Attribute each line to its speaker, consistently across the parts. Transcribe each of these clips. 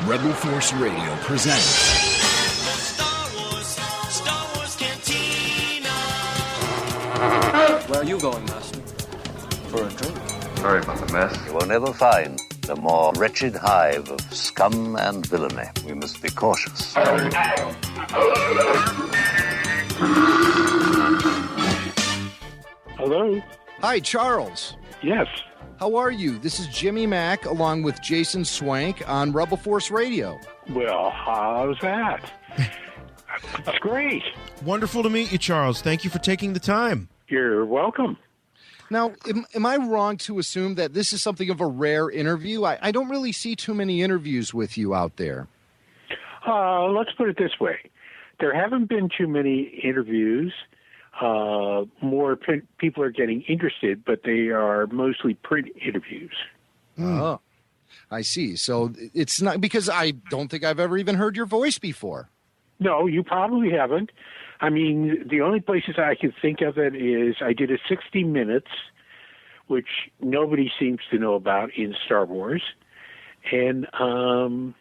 Speaker 1: Rebel Force Radio presents
Speaker 2: Star Wars Cantina.
Speaker 3: Where are you going, Master?
Speaker 4: For a drink.
Speaker 5: Sorry about the mess.
Speaker 6: You will never find a more wretched hive of scum and villainy. We must be cautious.
Speaker 7: Hello?
Speaker 8: Hi, Charles.
Speaker 7: Yes.
Speaker 8: How are you? This is Jimmy Mack along with Jason Swank on Rebel Force Radio.
Speaker 7: Well, how's that? That's great.
Speaker 9: Wonderful to meet you, Charles. Thank you for taking the time.
Speaker 7: You're welcome.
Speaker 8: Now, am I wrong to assume that this is something of a rare interview? I don't really see too many interviews with you out there.
Speaker 7: Let's put it this way. There haven't been too many interviews. More people are getting interested, but they are mostly print interviews.
Speaker 8: Oh, I see. So it's not because I don't think I've ever even heard your voice before.
Speaker 7: No, you probably haven't. I mean, the only places I can think of it is I did a 60 Minutes, which nobody seems to know about in Star Wars, and I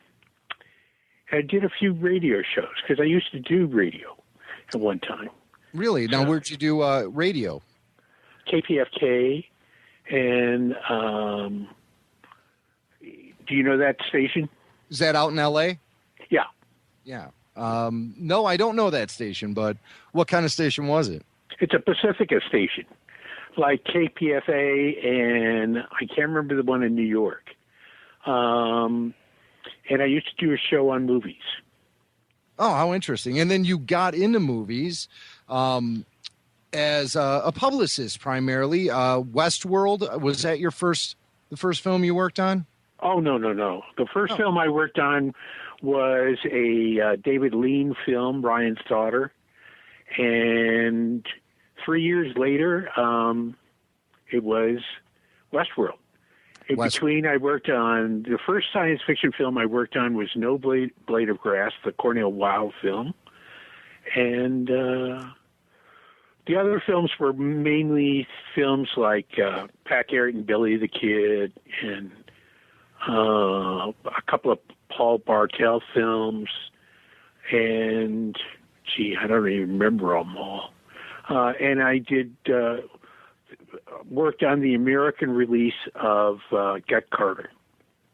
Speaker 7: did a few radio shows because I used to do radio at one time.
Speaker 8: Really? Now, where'd you do radio?
Speaker 7: KPFK, and do you know that station?
Speaker 8: Is that out in L.A.?
Speaker 7: Yeah.
Speaker 8: Yeah. No, I don't know that station, but what kind of station was it?
Speaker 7: It's a Pacifica station, like KPFA, and I can't remember the one in New York. And I used to do a show on movies.
Speaker 8: Oh, how interesting. And then you got into movies as a publicist primarily. Westworld, was that the first film you worked on? Oh, no. The first film I worked on was a David Lean film, Ryan's Daughter. And 3 years later, it was Westworld. In between, I worked on the first science fiction film I worked on was No Blade of Grass, the Cornell Wilde film. And the other films were mainly films like Pat Garrett and Billy the Kid and a couple of Paul Bartel films. And, I don't even remember them all. And I did worked on the American release of Get Carter.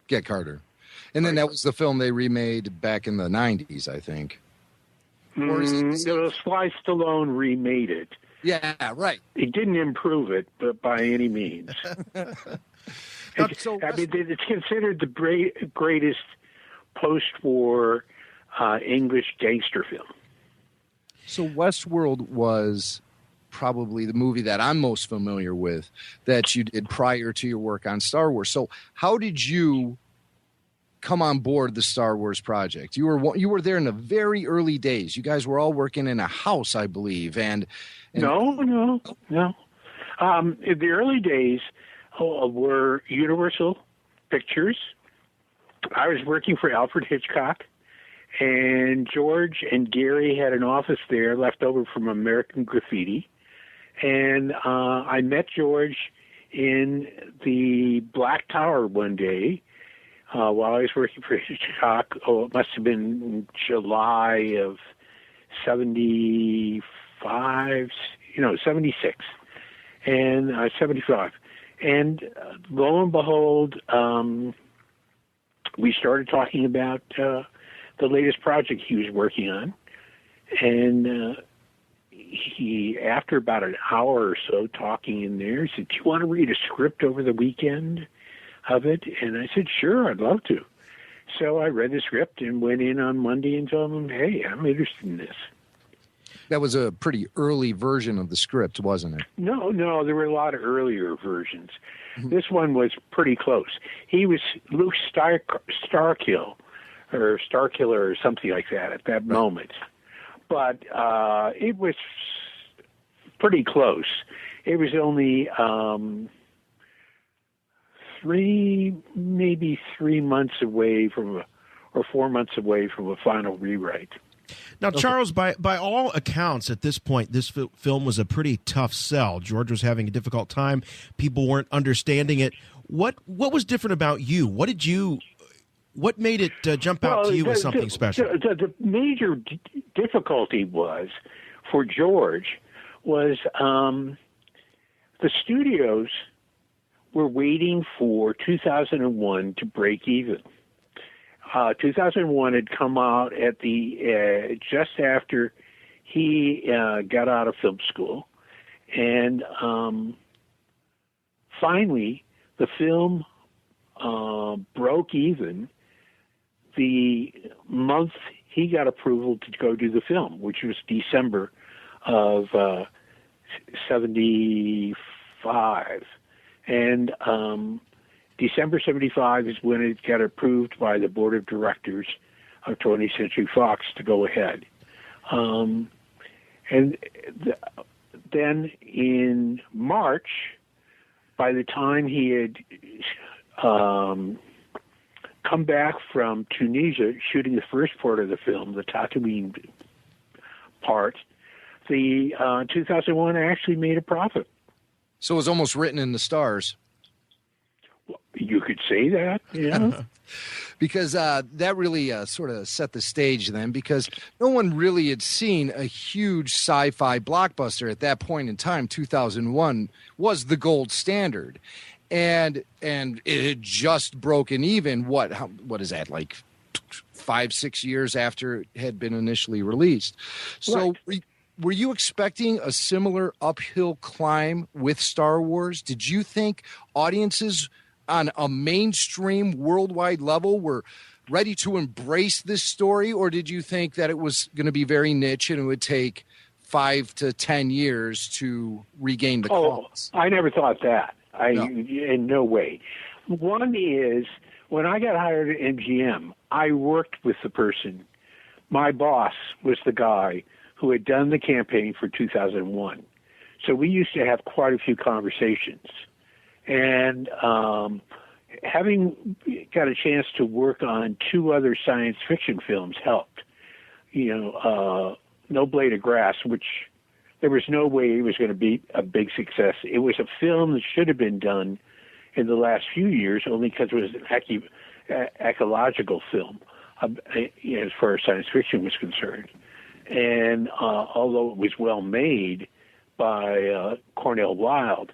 Speaker 8: Get Carter. And then that was the film they remade back in the 90s, I think. Or is it
Speaker 7: Sly Stallone remade it.
Speaker 8: Yeah, right.
Speaker 7: He didn't improve it, but by any means. It's considered the greatest post-war English gangster film.
Speaker 8: So Westworld was probably the movie that I'm most familiar with that you did prior to your work on Star Wars. So how did you come on board the Star Wars project? You were there in the very early days. You guys were all working in a house, I believe. And
Speaker 7: No. In the early days were Universal Pictures. I was working for Alfred Hitchcock, and George and Gary had an office there left over from American Graffiti. And I met George in the Black Tower one day while I was working for Hitchcock. Oh, it must have been July of 75, 76, and 75. And lo and behold, we started talking about the latest project he was working on. And he, after about an hour or so talking in there, he said, "Do you want to read a script over the weekend of it?" And I said, "Sure, I'd love to." So I read the script and went in on Monday and told him, "Hey, I'm interested in this."
Speaker 8: That was a pretty early version of the script, wasn't it?
Speaker 7: No, there were a lot of earlier versions. Mm-hmm. This one was pretty close. He was Luke Starkiller or something like that at that moment. But it was pretty close. It was only 3 months away from or 4 months away from a final rewrite.
Speaker 9: Now, Charles, by all accounts, at this point, this film was a pretty tough sell. George was having a difficult time. People weren't understanding it. What was different about you? What did you What made it jump out to you as something special?
Speaker 7: The major difficulty was, for George, was the studios were waiting for 2001 to break even. 2001 had come out at the just after he got out of film school, and finally the film broke even the month he got approval to go do the film, which was December of 75. And December 75 is when it got approved by the board of directors of 20th Century Fox to go ahead. Then in March, by the time he had come back from Tunisia shooting the first part of the film, the Tatooine part, the 2001 actually made a profit.
Speaker 8: So it was almost written in the stars.
Speaker 7: You could say that, yeah.
Speaker 8: Because that really sort of set the stage then, because no one really had seen a huge sci-fi blockbuster at that point in time. 2001 was the gold standard. And it had just broken even, what is that, like 5-6 years after it had been initially released. So right. Were you expecting a similar uphill climb with Star Wars? Did you think audiences on a mainstream worldwide level were ready to embrace this story, or did you think that it was going to be very niche and it would take 5 to 10 years to regain the cause?
Speaker 7: I never thought that. In no way. One is, when I got hired at MGM, I worked with the person. My boss was the guy who had done the campaign for 2001. So we used to have quite a few conversations. And having got a chance to work on 2 other science fiction films helped. No Blade of Grass, which there was no way it was going to be a big success. It was a film that should have been done in the last few years, only because it was an ecological film, as far as science fiction was concerned. And although it was well made by Cornell Wilde,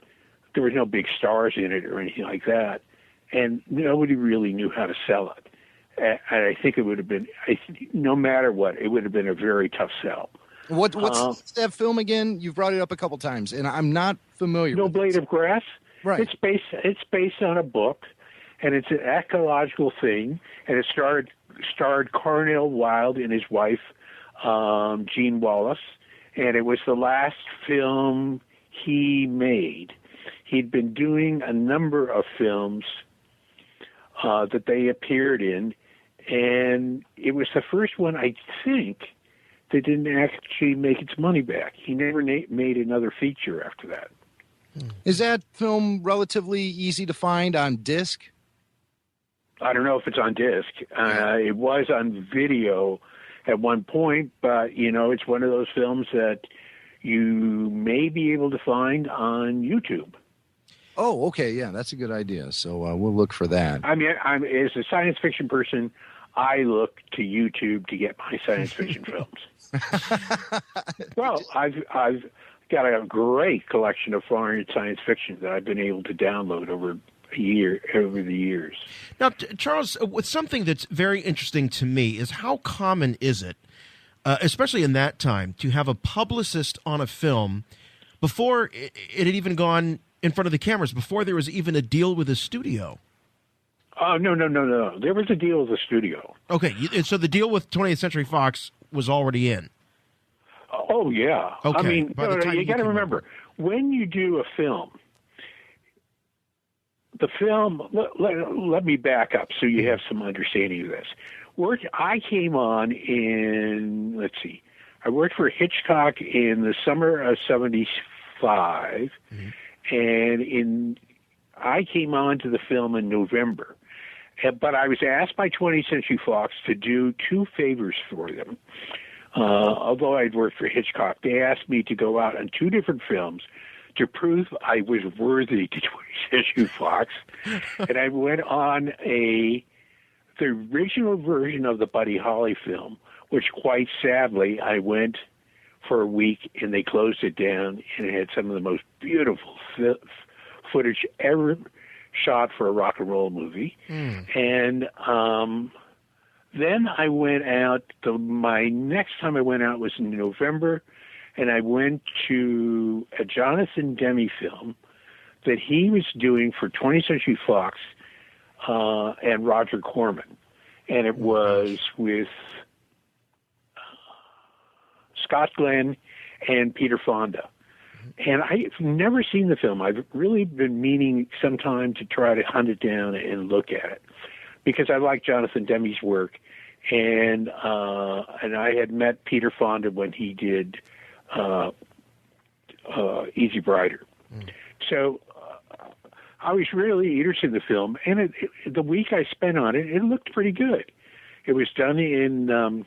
Speaker 7: there was no big stars in it or anything like that, and nobody really knew how to sell it. And I think it would have been, no matter what, it would have been a very tough sell.
Speaker 8: What's that film again? You've brought it up a couple times, and I'm not familiar.
Speaker 7: No
Speaker 8: with
Speaker 7: Blade of Grass.
Speaker 8: Right.
Speaker 7: It's based on a book, and it's an ecological thing, and it starred Cornell Wilde and his wife, Jean Wallace, and it was the last film he made. He'd been doing a number of films that they appeared in, and it was the first one, I think, that didn't actually make its money back. He never made another feature after that.
Speaker 8: Is that film relatively easy to find on disc?
Speaker 7: I don't know if it's on disc. It was on video at one point, but, it's one of those films that you may be able to find on YouTube.
Speaker 8: Oh, okay. Yeah, that's a good idea. So we'll look for that.
Speaker 7: I mean, as a science fiction person, I look to YouTube to get my science fiction films. Well, I've got a great collection of foreign science fiction that I've been able to download over the years.
Speaker 9: Now, Charles, with something that's very interesting to me is how common is it, especially in that time, to have a publicist on a film before it had even gone in front of the cameras, before there was even a deal with a studio?
Speaker 7: No. There was a deal with the studio.
Speaker 9: Okay, so the deal with 20th Century Fox was already in.
Speaker 7: Oh, yeah.
Speaker 9: Okay.
Speaker 7: I mean, you got to remember, when you do a film, the film, let me back up so you have some understanding of this. I came on in, I worked for Hitchcock in the summer of 75, and I came on to the film in November. But I was asked by 20th Century Fox to do 2 favors for them. Although I'd worked for Hitchcock, they asked me to go out on 2 different films to prove I was worthy to 20th Century Fox. And I went on a the original version of the Buddy Holly film, which quite sadly I went for a week and they closed it down, and it had some of the most beautiful footage ever shot for a rock and roll movie. And then I went out, my next time I went out was in November, and I went to a Jonathan Demme film that he was doing for 20th Century Fox and Roger Corman. And it was with Scott Glenn and Peter Fonda. And I've never seen the film. I've really been meaning sometime to try to hunt it down and look at it, because I like Jonathan Demme's work. And I had met Peter Fonda when he did Easy Rider. So I was really interested in the film, and the week I spent on it, it looked pretty good. It was done in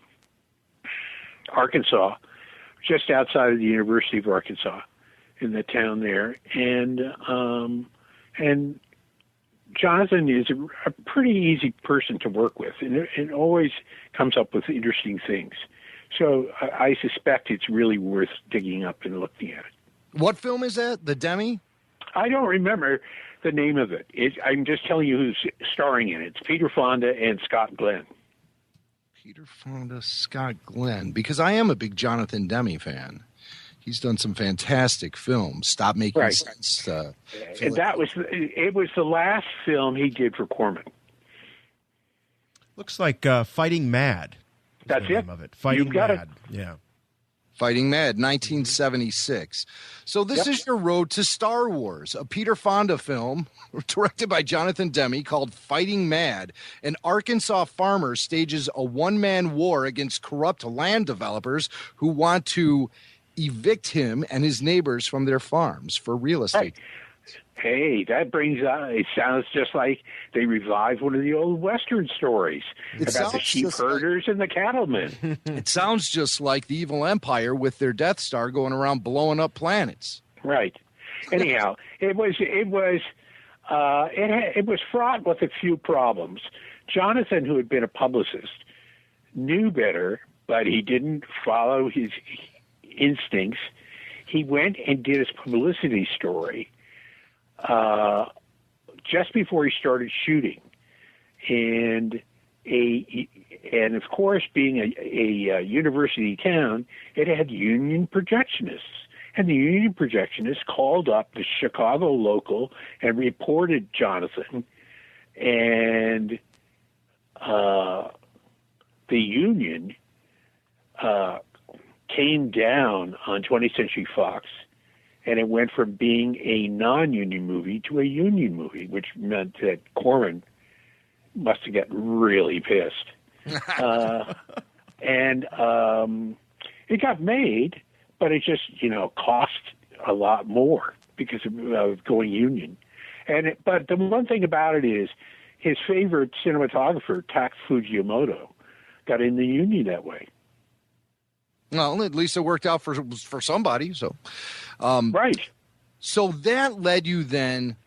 Speaker 7: Arkansas, just outside of the University of Arkansas, in the town there, and Jonathan is a pretty easy person to work with, and it always comes up with interesting things. So I suspect it's really worth digging up and looking at it.
Speaker 8: What film is that? The Demme?
Speaker 7: I don't remember the name of it. I'm just telling you who's starring in it. It's Peter Fonda and Scott Glenn.
Speaker 8: Peter Fonda, Scott Glenn. Because I am a big Jonathan Demme fan. He's done some fantastic films. Stop Making Sense.
Speaker 7: And it was the last film he did for Corman.
Speaker 9: Looks like Fighting Mad.
Speaker 7: That's
Speaker 9: the
Speaker 7: it.
Speaker 9: name of it. Fighting
Speaker 7: You've got
Speaker 9: Mad.
Speaker 7: it.
Speaker 9: Yeah.
Speaker 8: Fighting Mad, 1976. So this is your road to Star Wars, a Peter Fonda film directed by Jonathan Demme called Fighting Mad. An Arkansas farmer stages a one-man war against corrupt land developers who want to evict him and his neighbors from their farms for real estate.
Speaker 7: Hey, that brings it sounds just like they revived one of the old Western stories about the sheep herders and the cattlemen.
Speaker 8: It sounds just like the evil empire with their Death Star going around blowing up planets.
Speaker 7: Right. Anyhow, it was fraught with a few problems. Jonathan, who had been a publicist, knew better, but he didn't follow his instincts. He went and did his publicity story just before he started shooting, and of course, being a university town, it had union projectionists, and the union projectionists called up the Chicago local and reported Jonathan, and the union came down on 20th Century Fox, and it went from being a non-union movie to a union movie, which meant that Corman must have gotten really pissed. And it got made, but it just, cost a lot more because of going union. But the one thing about it is his favorite cinematographer, Tak Fujimoto, got in the union that way.
Speaker 8: Well, at least it worked out for somebody. So,
Speaker 7: right.
Speaker 8: So that led you then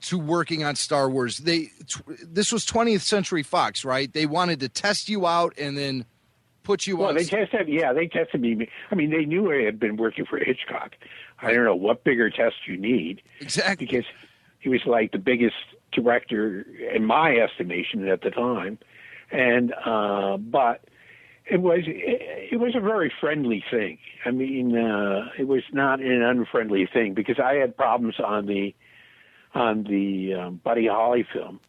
Speaker 8: to working on Star Wars. This was 20th Century Fox, right? They wanted to test you out and then put you on.
Speaker 7: They tested me. I mean, they knew I had been working for Hitchcock. I don't know what bigger test you need.
Speaker 8: Exactly.
Speaker 7: Because he was like the biggest director in my estimation at the time. And, but it was a very friendly thing. I mean, it was not an unfriendly thing because I had problems on the Buddy Holly film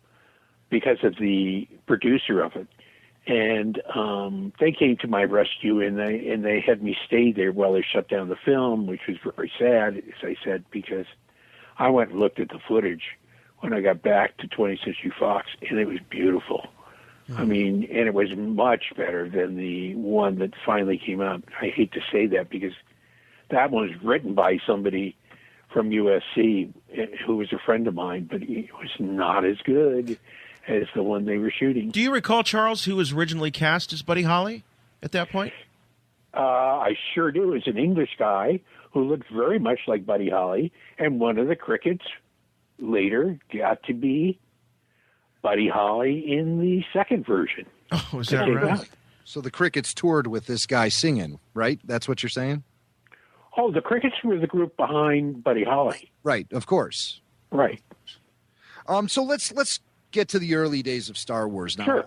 Speaker 7: because of the producer of it, and they came to my rescue and they had me stay there while they shut down the film, which was very sad, as I said, because I went and looked at the footage when I got back to 20th Century Fox, and it was beautiful. I mean, and it was much better than the one that finally came out. I hate to say that because that one was written by somebody from USC who was a friend of mine, but it was not as good as the one they were shooting.
Speaker 9: Do you recall, Charles, who was originally cast as Buddy Holly at that point?
Speaker 7: I sure do. It's an English guy who looked very much like Buddy Holly, and one of the Crickets later got to be Buddy Holly in the second version.
Speaker 9: Oh, is that right?
Speaker 8: So the Crickets toured with this guy singing, right? That's what you're saying?
Speaker 7: Oh, the Crickets were the group behind Buddy Holly.
Speaker 8: Right, of course.
Speaker 7: Right.
Speaker 8: So let's get to the early days of Star Wars now.
Speaker 7: Sure.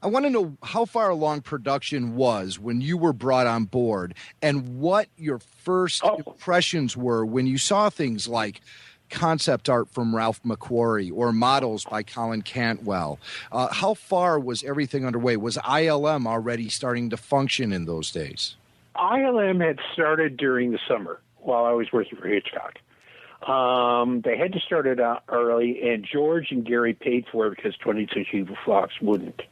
Speaker 8: I want to know how far along production was when you were brought on board, and what your first impressions were when you saw things like concept art from Ralph McQuarrie or models by Colin Cantwell. How far was everything underway? Was ILM already starting to function in those days?
Speaker 7: ILM had started during the summer while I was working for Hitchcock. They had to start it out early, and George and Gary paid for it because 20th Century Fox wouldn't.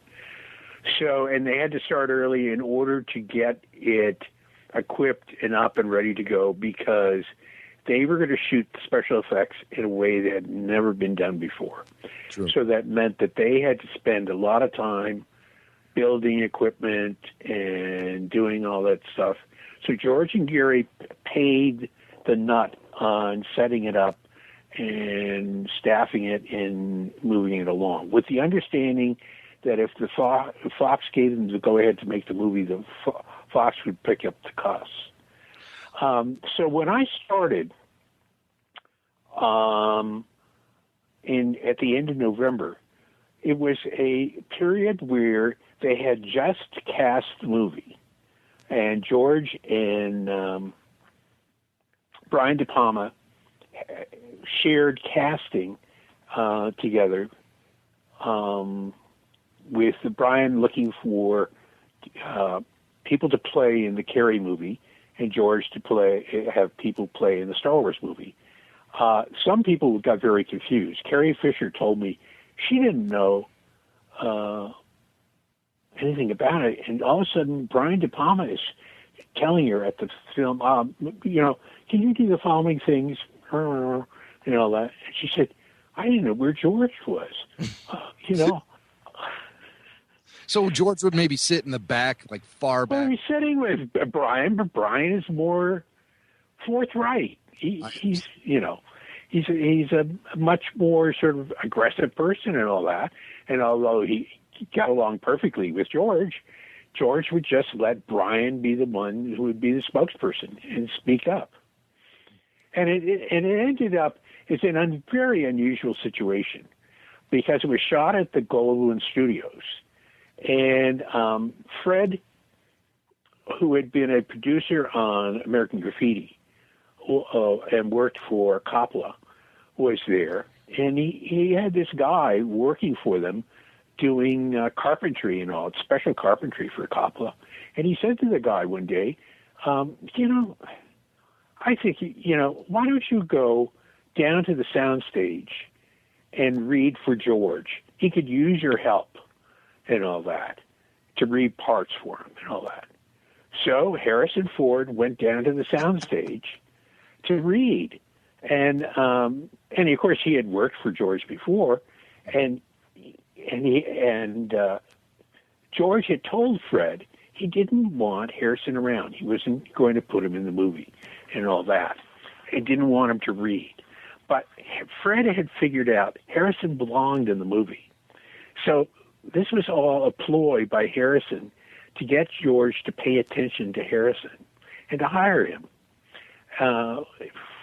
Speaker 7: So, and they had to start early in order to get it equipped and up and ready to go, because they were going to shoot special effects in a way that had never been done before.
Speaker 8: True.
Speaker 7: So that meant that they had to spend a lot of time building equipment and doing all that stuff. So George and Gary paid the nut on setting it up and staffing it and moving it along, with the understanding that if the Fox gave them the go-ahead to make the movie, the Fox would pick up the costs. So when I started at the end of November, it was a period where they had just cast the movie, and George and Brian De Palma shared casting together, with Brian looking for people to play in the Carrie movie, and George to have people play in the Star Wars movie. Some people got very confused. Carrie Fisher told me she didn't know anything about it, and all of a sudden Brian De Palma is telling her at the film, can you do the following things, and all that. And she said, I didn't know where George was,
Speaker 8: So George would maybe sit in the back, like far back.
Speaker 7: Well, he's sitting with Brian, but Brian is more forthright. He's a much more sort of aggressive person and all that. And although he got along perfectly with George would just let Brian be the one who would be the spokesperson and speak up. And it ended up, it's a very unusual situation, because it was shot at the Golan Studios. And Fred, who had been a producer on American Graffiti and worked for Coppola, was there. And he had this guy working for them doing carpentry and all, special carpentry for Coppola. And he said to the guy one day, I think, why don't you go down to the soundstage and read for George? He could use your help and all that, to read parts for him and all that. So Harrison Ford went down to the soundstage to read. And of course he had worked for George before, and George had told Fred he didn't want Harrison around. He wasn't going to put him in the movie and all that. He didn't want him to read. But Fred had figured out Harrison belonged in the movie. So this was all a ploy by Harrison to get George to pay attention to Harrison and to hire him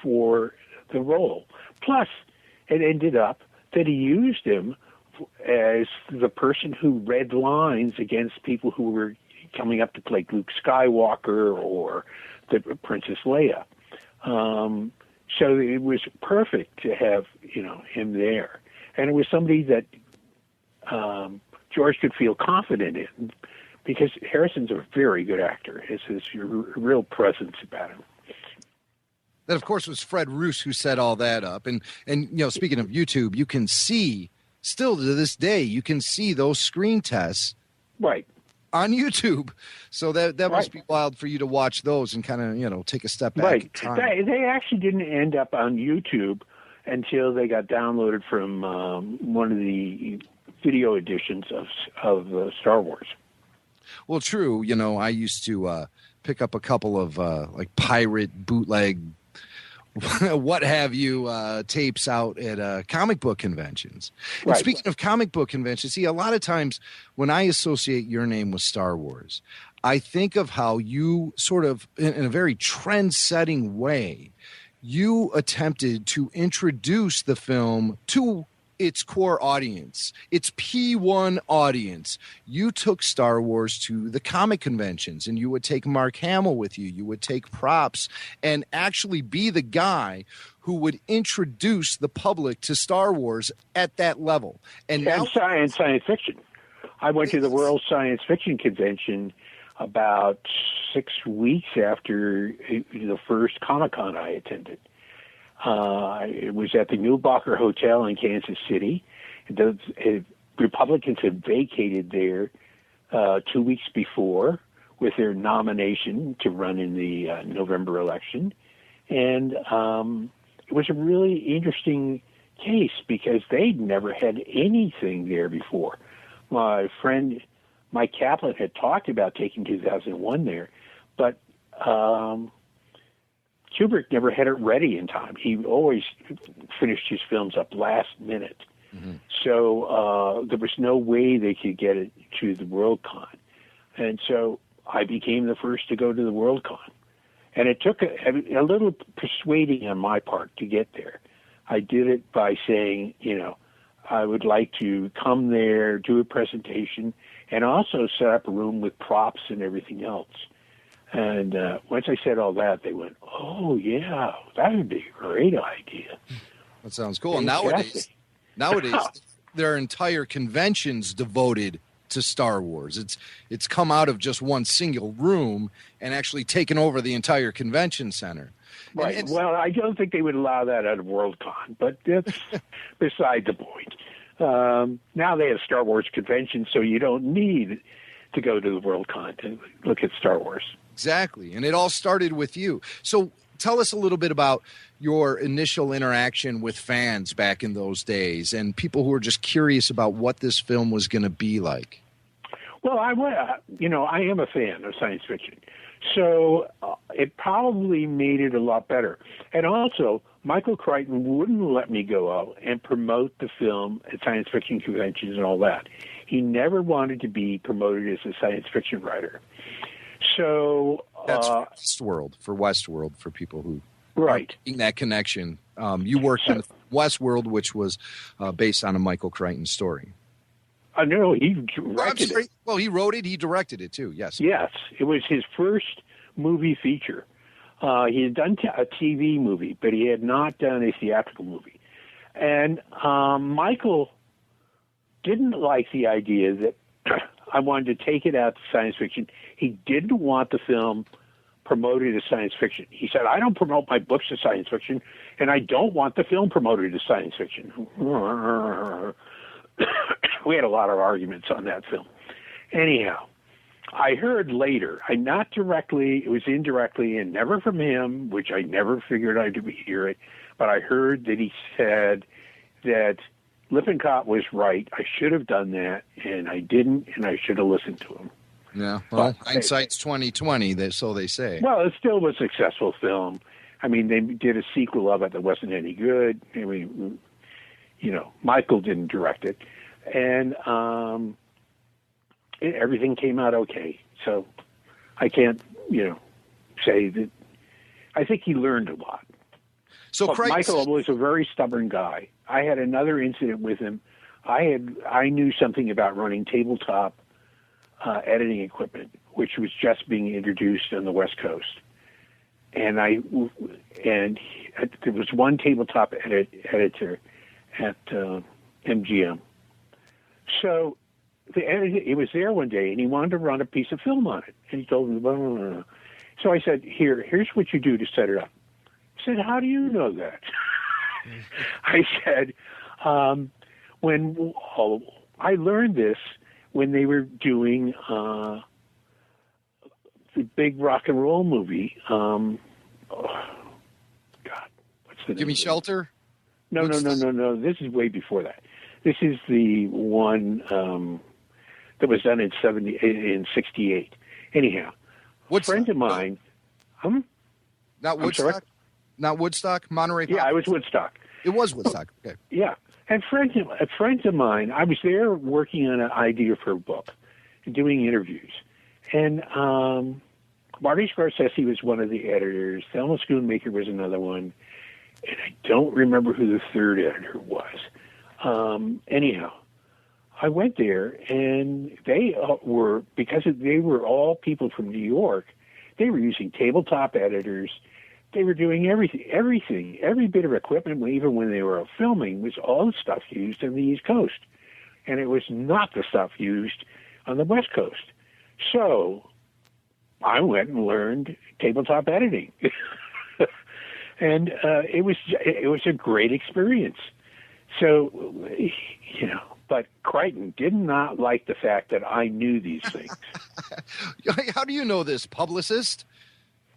Speaker 7: for the role. Plus, it ended up that he used him as the person who read lines against people who were coming up to play Luke Skywalker or the Princess Leia. So it was perfect to have, him there. And it was somebody that George could feel confident in, because Harrison's a very good actor. It's this real presence about him.
Speaker 8: That, of course, was Fred Roos who set all that up. And speaking of YouTube, you can see, still to this day, you can see those screen tests
Speaker 7: right
Speaker 8: on YouTube. So that must be wild for you to watch those and kind of, take a step back in time.
Speaker 7: They actually didn't end up on YouTube until they got downloaded from one of the video editions of Star Wars.
Speaker 8: Well, true. I used to pick up a couple of like pirate bootleg what have you tapes out at comic book conventions. And
Speaker 7: Right.
Speaker 8: speaking of comic book conventions, see, a lot of times when I associate your name with Star Wars, I think of how you sort of, in a very trend-setting way, you attempted to introduce the film to its core audience, its P1 audience. You took Star Wars to the comic conventions, and you would take Mark Hamill with you. You would take props and actually be the guy who would introduce the public to Star Wars at that level. And now,
Speaker 7: And science fiction. I went to the World Science Fiction Convention about 6 weeks after the first Comic-Con I attended. It was at the Neubacher Hotel in Kansas City. The Republicans had vacated there 2 weeks before with their nomination to run in the November election. And it was a really interesting case because they'd never had anything there before. My friend Mike Kaplan had talked about taking 2001 there, but Kubrick never had it ready in time. He always finished his films up last minute. Mm-hmm. So there was no way they could get it to the Worldcon. And so I became the first to go to the Worldcon. And it took a little persuading on my part to get there. I did it by saying, I would like to come there, do a presentation, and also set up a room with props and everything else. And once I said all that, they went, "Oh yeah, that would be a great idea."
Speaker 8: That sounds cool. And nowadays, there are entire conventions devoted to Star Wars. It's come out of just one single room and actually taken over the entire convention center.
Speaker 7: Right. Well, I don't think they would allow that at a Worldcon, but that's beside the point. Now they have Star Wars conventions, so you don't need to go to the Worldcon to look at Star Wars.
Speaker 8: Exactly. And it all started with you. So tell us a little bit about your initial interaction with fans back in those days and people who were just curious about what this film was going to be like.
Speaker 7: Well, I am a fan of science fiction. So it probably made it a lot better. And also, Michael Crichton wouldn't let me go out and promote the film at science fiction conventions and all that. He never wanted to be promoted as a science fiction writer. So
Speaker 8: that's Westworld for people who
Speaker 7: right
Speaker 8: in that connection. You worked on Westworld, which was based on a Michael Crichton story.
Speaker 7: No, he directed it.
Speaker 8: Well, he wrote it. He directed it too. Yes.
Speaker 7: Yes, it was his first movie feature. He had done a TV movie, but he had not done a theatrical movie. And Michael didn't like the idea that I wanted to take it out to science fiction. He didn't want the film promoted as science fiction. He said, I don't promote my books as science fiction, and I don't want the film promoted as science fiction. We had a lot of arguments on that film. Anyhow, I heard later, not directly, it was indirectly, and never from him, which I never figured I'd hear it, but I heard that he said that Lippincott was right. I should have done that, and I didn't, and I should have listened to him.
Speaker 8: Yeah, well, hindsight's 20/20, so they say.
Speaker 7: Well, it still was a successful film. I mean, they did a sequel of it that wasn't any good. I mean, Michael didn't direct it, and everything came out okay. So I can't, say that. I think he learned a lot.
Speaker 8: So
Speaker 7: Michael was a very stubborn guy. I had another incident with him. I knew something about running tabletop editing equipment, which was just being introduced on the West Coast. And there was one tabletop editor at MGM. So it was there one day, and he wanted to run a piece of film on it. And he told me, blah, blah, blah. So I said, here's what you do to set it up. He said, how do you know that? I said, when I learned this when they were doing the big rock and roll movie. God, what's the name?
Speaker 8: Give Me Shelter?
Speaker 7: No. This is way before that. This is the one that was done in 68. Anyhow,
Speaker 8: Woodstock.
Speaker 7: Friend of mine.
Speaker 8: Not Woodstock? Not Woodstock? Monterey Pop
Speaker 7: Yeah, it was Woodstock.
Speaker 8: It was Woodstock. Okay.
Speaker 7: Yeah. And friends of mine, I was there working on an idea for a book, doing interviews. And Marty Scorsese was one of the editors. Thelma Schoonmaker was another one. And I don't remember who the third editor was. Anyhow, I went there, and they were, because they were all people from New York, they were using tabletop editors. They were doing everything, every bit of equipment, even when they were filming, was all the stuff used on the East Coast. And it was not the stuff used on the West Coast. So I went and learned tabletop editing. And it was a great experience. So, you know, but Crichton did not like the fact that I knew these things.
Speaker 8: How do you know this? Publicist?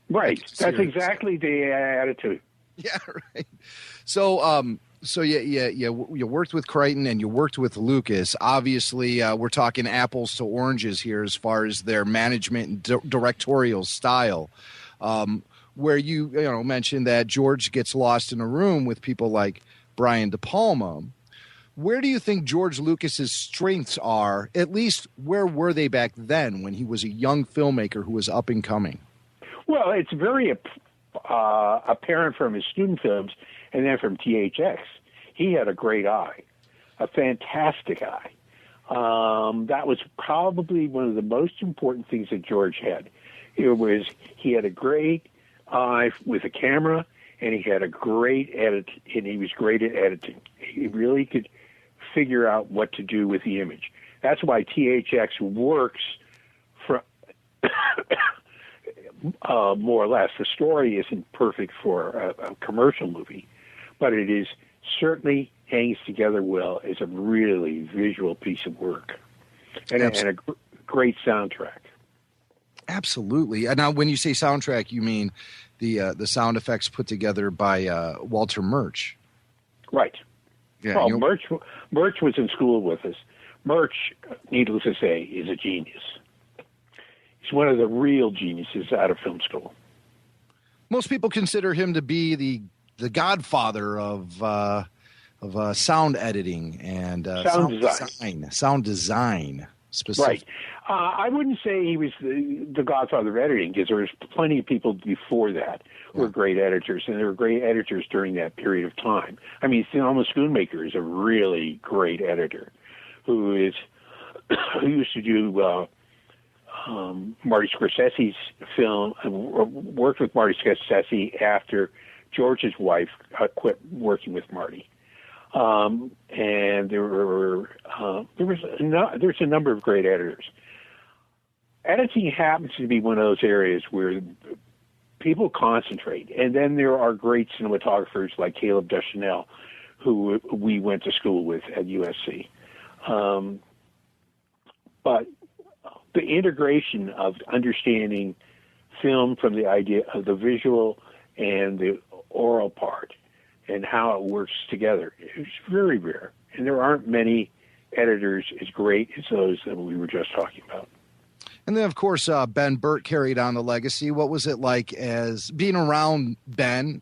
Speaker 7: Right. That's exactly the attitude.
Speaker 8: Yeah, right. So, you worked with Crichton and you worked with Lucas. Obviously, we're talking apples to oranges here as far as their management and directorial style. Where you mentioned that George gets lost in a room with people like Brian De Palma. Where do you think George Lucas's strengths are? At least where were they back then when he was a young filmmaker who was up and coming?
Speaker 7: Well, it's very apparent from his student films and then from THX. He had a great eye, a fantastic eye. That was probably one of the most important things that George had. He had a great eye with a camera, and he had a great edit, and he was great at editing. He really could figure out what to do with the image. That's why THX works for more or less. The story isn't perfect for a commercial movie, but it is certainly hangs together well as a really visual piece of work and a great soundtrack.
Speaker 8: Absolutely. And now, when you say soundtrack, you mean the sound effects put together by Walter Murch.
Speaker 7: Right.
Speaker 8: Yeah,
Speaker 7: well, Murch was in school with us. Murch, needless to say, is a genius. He's one of the real geniuses out of film school.
Speaker 8: Most people consider him to be the godfather of sound editing and sound design specifically.
Speaker 7: Right. I wouldn't say he was the godfather of editing, because there was plenty of people before that who were great editors, and there were great editors during that period of time. I mean, Thelma Schoonmaker is a really great editor who used to do Marty Scorsese's film, worked with Marty Scorsese after George's wife quit working with Marty. And there's a number of great editors. Editing happens to be one of those areas where people concentrate, and then there are great cinematographers like Caleb Deschanel, who we went to school with at USC. But the integration of understanding film from the idea of the visual and the oral part and how it works together is very rare. And there aren't many editors as great as those that we were just talking about.
Speaker 8: And then, of course, Ben Burtt carried on the legacy. What was it like as being around Ben?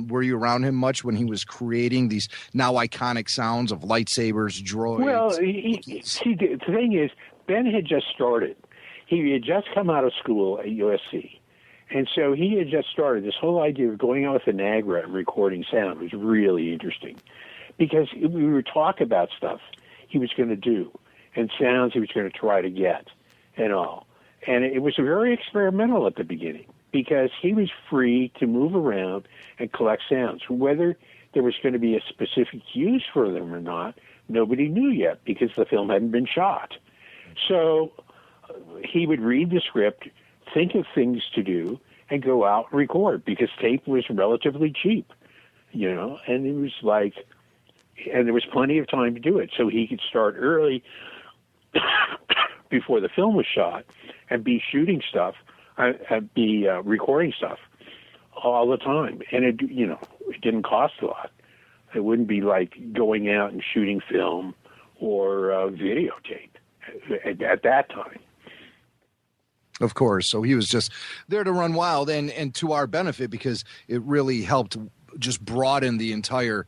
Speaker 8: Were you around him much when he was creating these now iconic sounds of lightsabers, droids?
Speaker 7: Well, the thing is, Ben had just started. He had just come out of school at USC. And so he had just started. This whole idea of going out with an Nagra and recording sound was really interesting, because we were talking about stuff he was going to do and sounds he was going to try to get and all. And it was very experimental at the beginning, because he was free to move around and collect sounds. Whether there was going to be a specific use for them or not, nobody knew yet, because the film hadn't been shot. So he would read the script, think of things to do, and go out and record, because tape was relatively cheap, and it was like, and there was plenty of time to do it. So he could start early before the film was shot and be shooting stuff, be recording stuff all the time. And it didn't cost a lot. It wouldn't be like going out and shooting film or videotape at that time.
Speaker 8: Of course. So he was just there to run wild, and to our benefit, because it really helped just broaden the entire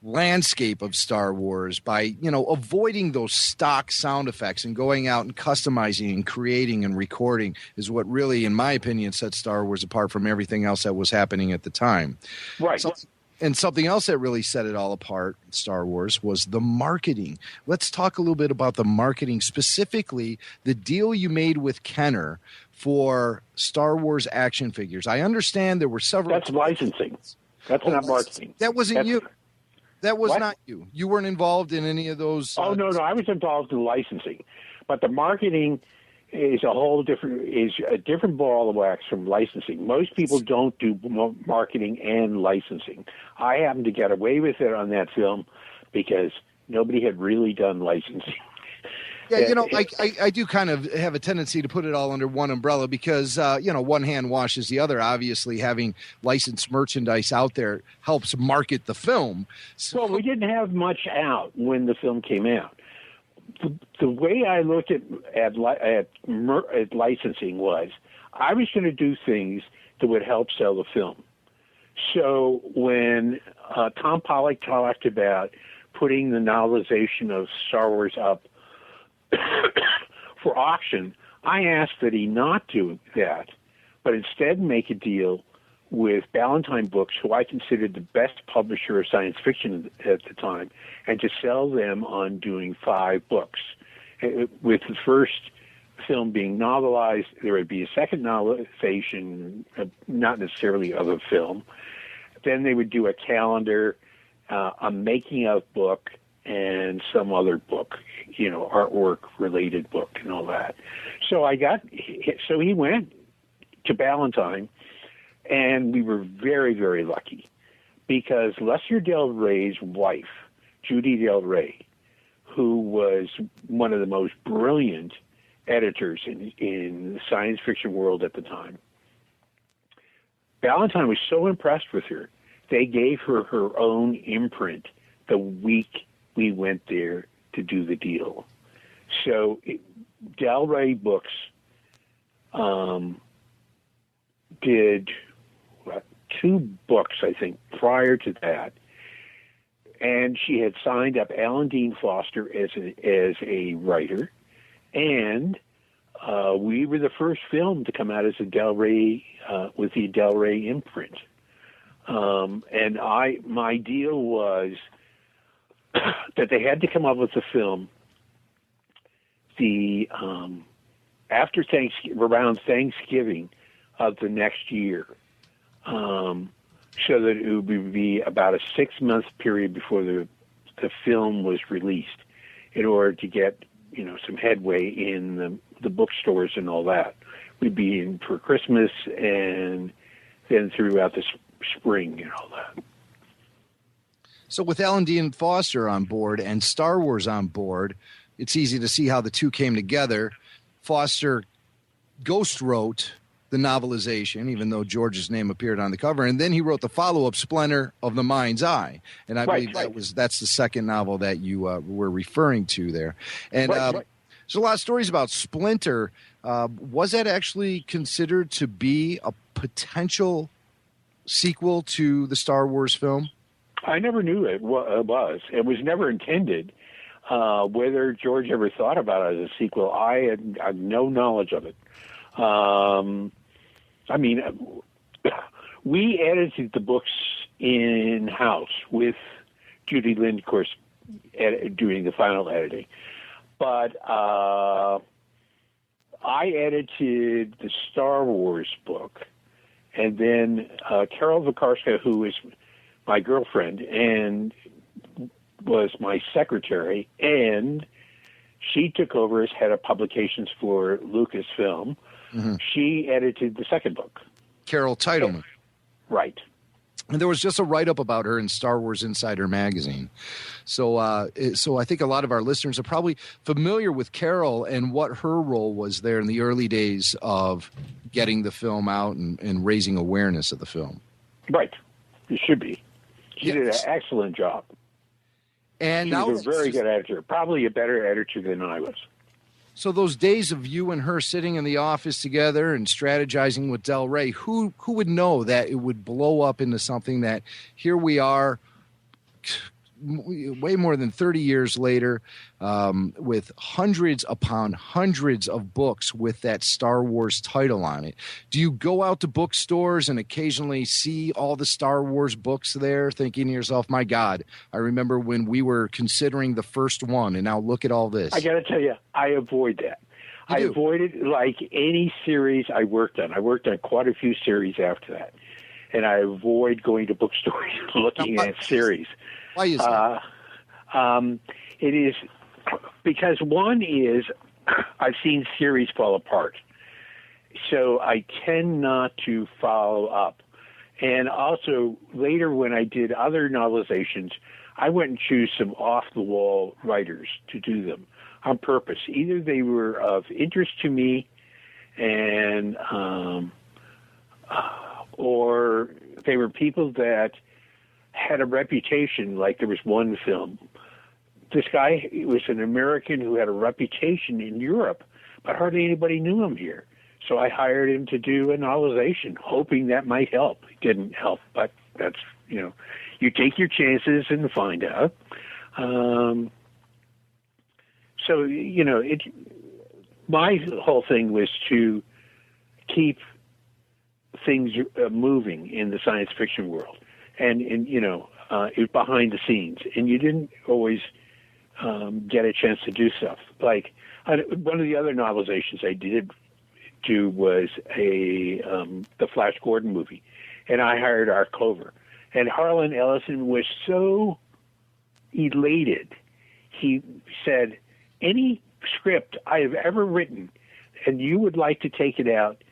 Speaker 8: landscape of Star Wars by, avoiding those stock sound effects and going out and customizing and creating and recording is what really, in my opinion, set Star Wars apart from everything else that was happening at the time.
Speaker 7: Right.
Speaker 8: And something else that really set it all apart, Star Wars, was the marketing. Let's talk a little bit about the marketing, specifically the deal you made with Kenner for Star Wars action figures. I understand there were several.
Speaker 7: That's licensing. That's not marketing.
Speaker 8: That wasn't you. That was
Speaker 7: What?
Speaker 8: not you. You weren't involved in any of those.
Speaker 7: Oh, no. I was involved in licensing. But the marketing is a different ball of wax from licensing. Most people don't do marketing and licensing. I happened to get away with it on that film because nobody had really done licensing.
Speaker 8: Yeah, I do kind of have a tendency to put it all under one umbrella because, one hand washes the other. Obviously, having licensed merchandise out there helps market the film. So,
Speaker 7: well, we didn't have much out when the film came out. The way I looked at licensing was I was going to do things that would help sell the film. So when Tom Pollock talked about putting the novelization of Star Wars up for auction, I asked that he not do that, but instead make a deal with Ballantine Books, who I considered the best publisher of science fiction at the time, and to sell them on doing 5 books. With the first film being novelized, there would be a second novelization, not necessarily of a film. Then they would do a calendar, a making-of book, and some other book, artwork-related book and all that. So he went to Ballantine, and we were very, very lucky because Lester Del Rey's wife, Judy Del Rey, who was one of the most brilliant editors in the science fiction world at the time, Ballantine was so impressed with her, they gave her her own imprint the week we went there to do the deal. So Del Rey Books did 2 books, I think, prior to that, and she had signed up Alan Dean Foster as a writer, and we were the first film to come out as a Del Rey with the Del Rey imprint. And my deal was that they had to come up with a film after around Thanksgiving of the next year, so that it would be about a 6-month period before the film was released, in order to get some headway in the bookstores and all that. We'd be in for Christmas and then throughout the spring and all that.
Speaker 8: So with Alan Dean Foster on board and Star Wars on board, it's easy to see how the two came together. Foster ghost wrote the novelization, even though George's name appeared on the cover, and then he wrote the follow-up, Splinter of the Mind's Eye, and I believe that's the second novel that you were referring to there. And there's a lot of stories about Splinter. Was that actually considered to be a potential sequel to the Star Wars film?
Speaker 7: I never knew it was. It was never intended. Whether George ever thought about it as a sequel, I had no knowledge of it. We edited the books in-house with Judy Lind, of course, doing the final editing. But I edited the Star Wars book, and then Carol Vakarska, who is my girlfriend and was my secretary, and she took over as head of publications for Lucasfilm. Mm-hmm. She edited the second book.
Speaker 8: Carol Titleman.
Speaker 7: Right.
Speaker 8: And there was just a write-up about her in Star Wars Insider magazine. So I think a lot of our listeners are probably familiar with Carol and what her role was there in the early days of getting the film out and raising awareness of the film.
Speaker 7: Right. It should be. She did an excellent job.
Speaker 8: And
Speaker 7: she was a very good editor, probably a better editor than I was.
Speaker 8: So those days of you and her sitting in the office together and strategizing with Del Rey, who would know that it would blow up into something that here we are way more than 30 years later, with hundreds upon hundreds of books with that Star Wars title on it. Do you go out to bookstores and occasionally see all the Star Wars books there, thinking to yourself, my God, I remember when we were considering the first one, and now look at all this?
Speaker 7: I got to tell you, I avoid that. I avoided like any series I worked on. I worked on quite a few series after that. And I avoid going to bookstores looking at series.
Speaker 8: Why is that?
Speaker 7: It is because one is I've seen series fall apart. So I tend not to follow up. And also later when I did other novelizations, I went and choose some off-the-wall writers to do them on purpose. Either they were of interest to me and or they were people that had a reputation. Like there was one film. This guy was an American who had a reputation in Europe, but hardly anybody knew him here. So I hired him to do a novelization, hoping that might help. It didn't help, but that's, you take your chances and find out. So, my whole thing was to keep things moving in the science fiction world. And it was behind the scenes. And you didn't always get a chance to do stuff. Like, one of the other novelizations I did do was the Flash Gordon movie. And I hired Art Clover. And Harlan Ellison was so elated. He said, any script I have ever written, and you would like to take it out,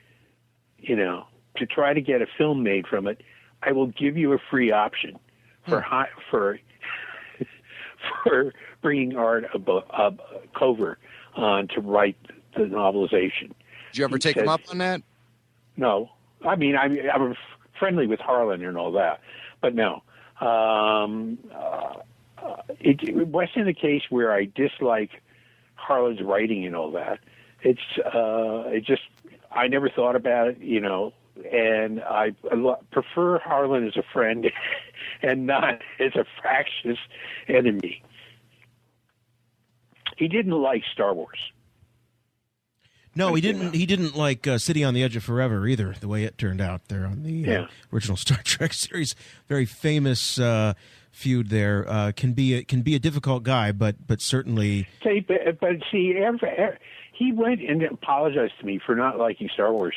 Speaker 7: to try to get a film made from it, I will give you a free option for bringing Art Clover on to write the novelization.
Speaker 8: Did you ever take him up on that?
Speaker 7: No. I mean, I'm friendly with Harlan and all that, but no. It wasn't the case where I dislike Harlan's writing and all that. I never thought about it, and I prefer Harlan as a friend and not as a fractious enemy. He didn't like Star Wars.
Speaker 9: No, he didn't. He didn't like City on the Edge of Forever either. The way it turned out there on the original Star Trek series, very famous feud there. Can be a difficult guy, but certainly.
Speaker 7: But see, he went and apologized to me for not liking Star Wars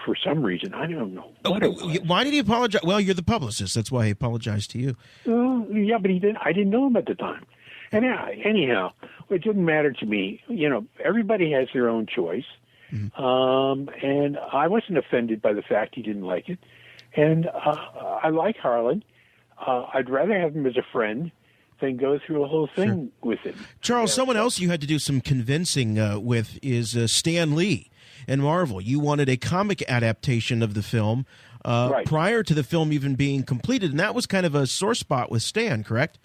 Speaker 7: for some reason. I don't know what it was.
Speaker 9: Why did he apologize? Well, you're the publicist. That's why he apologized to you.
Speaker 7: Yeah, but he didn't. I didn't know him at the time. And anyhow, it didn't matter to me. Everybody has their own choice. Mm-hmm. And I wasn't offended by the fact he didn't like it. And I like Harlan. I'd rather have him as a friend than go through a whole thing with him.
Speaker 9: Charles, someone else you had to do some convincing with is Stan Lee and Marvel. You wanted a comic adaptation of the film prior to the film even being completed, and that was kind of a sore spot with Stan, correct?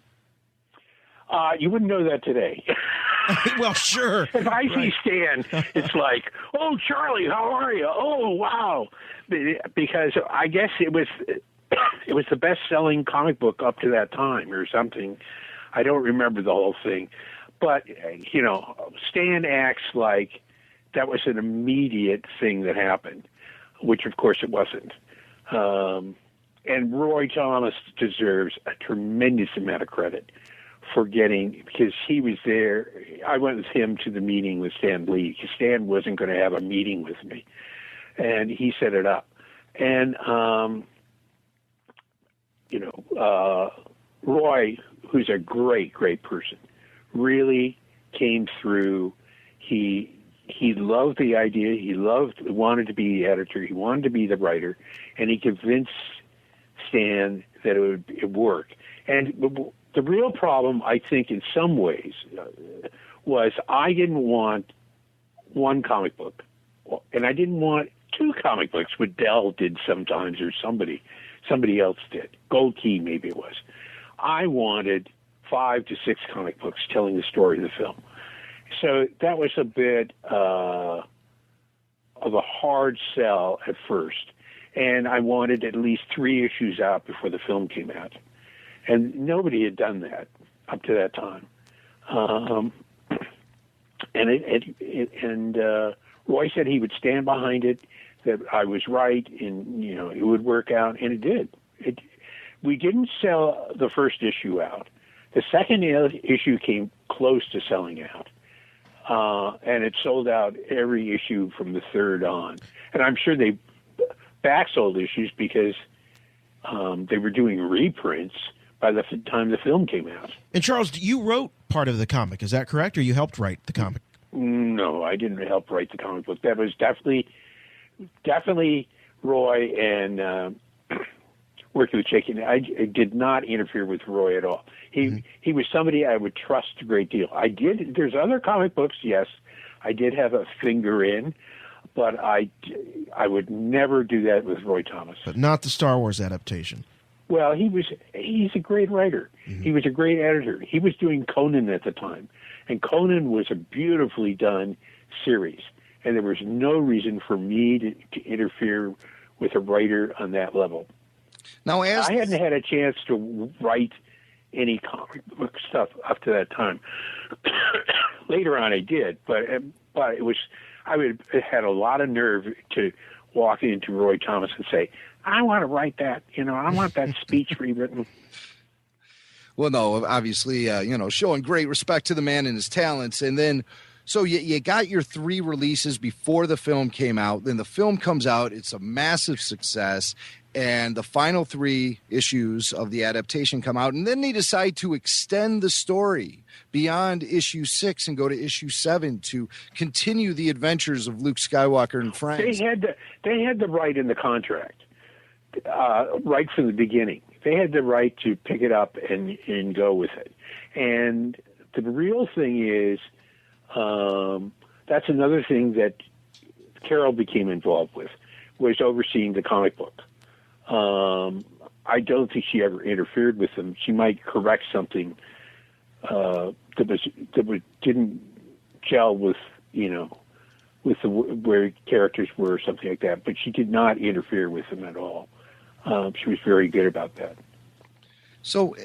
Speaker 7: You wouldn't know that today.
Speaker 9: Well, sure.
Speaker 7: If I see Stan, it's like, oh, Charlie, how are you? Oh, wow. Because I guess it was the best-selling comic book up to that time or something. I don't remember the whole thing. But, Stan acts like that was an immediate thing that happened, which, of course, it wasn't. And Roy Thomas deserves a tremendous amount of credit for because he was there. I went with him to the meeting with Stan Lee because Stan wasn't going to have a meeting with me, and he set it up. And Roy, who's a great person, really came through. He loved the idea. He wanted to be the editor. He wanted to be the writer, and he convinced Stan that it would work. And the real problem, I think, in some ways, was I didn't want one comic book, and I didn't want two comic books, what Dell did sometimes, or somebody else did. Gold Key, maybe it was. I wanted 5 to 6 comic books telling the story of the film. So that was a bit of a hard sell at first. And I wanted at least 3 issues out before the film came out. And nobody had done that up to that time. And Roy said he would stand behind it, that I was right, and it would work out, and it did. We didn't sell the first issue out. The second issue came close to selling out, and it sold out every issue from the third on. And I'm sure they backsold issues because they were doing reprints by the time the film came out.
Speaker 9: And Charles, you wrote part of the comic, is that correct, or you helped write the comic?
Speaker 7: No, I didn't help write the comic book. That was definitely Roy and working with Chicken. I did not interfere with Roy at all. He was somebody I would trust a great deal. I did. There's other comic books, yes, I did have a finger in, but I would never do that with Roy Thomas.
Speaker 9: But not the Star Wars adaptation.
Speaker 7: Well, he's a great writer.
Speaker 9: Mm-hmm.
Speaker 7: He was a great editor. He was doing Conan at the time, and Conan was a beautifully done series, and there was no reason for me to interfere with a writer on that level.
Speaker 8: Now,
Speaker 7: I hadn't had a chance to write any comic book stuff up to that time. Later on, I did, but it was it had a lot of nerve to walk into Roy Thomas and say, I want to write that. I want that speech rewritten.
Speaker 8: Well, no, obviously, showing great respect to the man and his talents. And then, so you got your 3 releases before the film came out. Then the film comes out. It's a massive success. And the final 3 issues of the adaptation come out. And then they decide to extend the story beyond issue 6 and go to issue 7 to continue the adventures of Luke Skywalker and friends.
Speaker 7: They had the right in the contract. Right from the beginning. They had the right to pick it up and go with it. And the real thing is, that's another thing that Carol became involved with, was overseeing the comic book. I don't think she ever interfered with them. She might correct something that didn't gel with, with where characters were or something like that. But she did not interfere with them at all. She was very good about that.
Speaker 8: So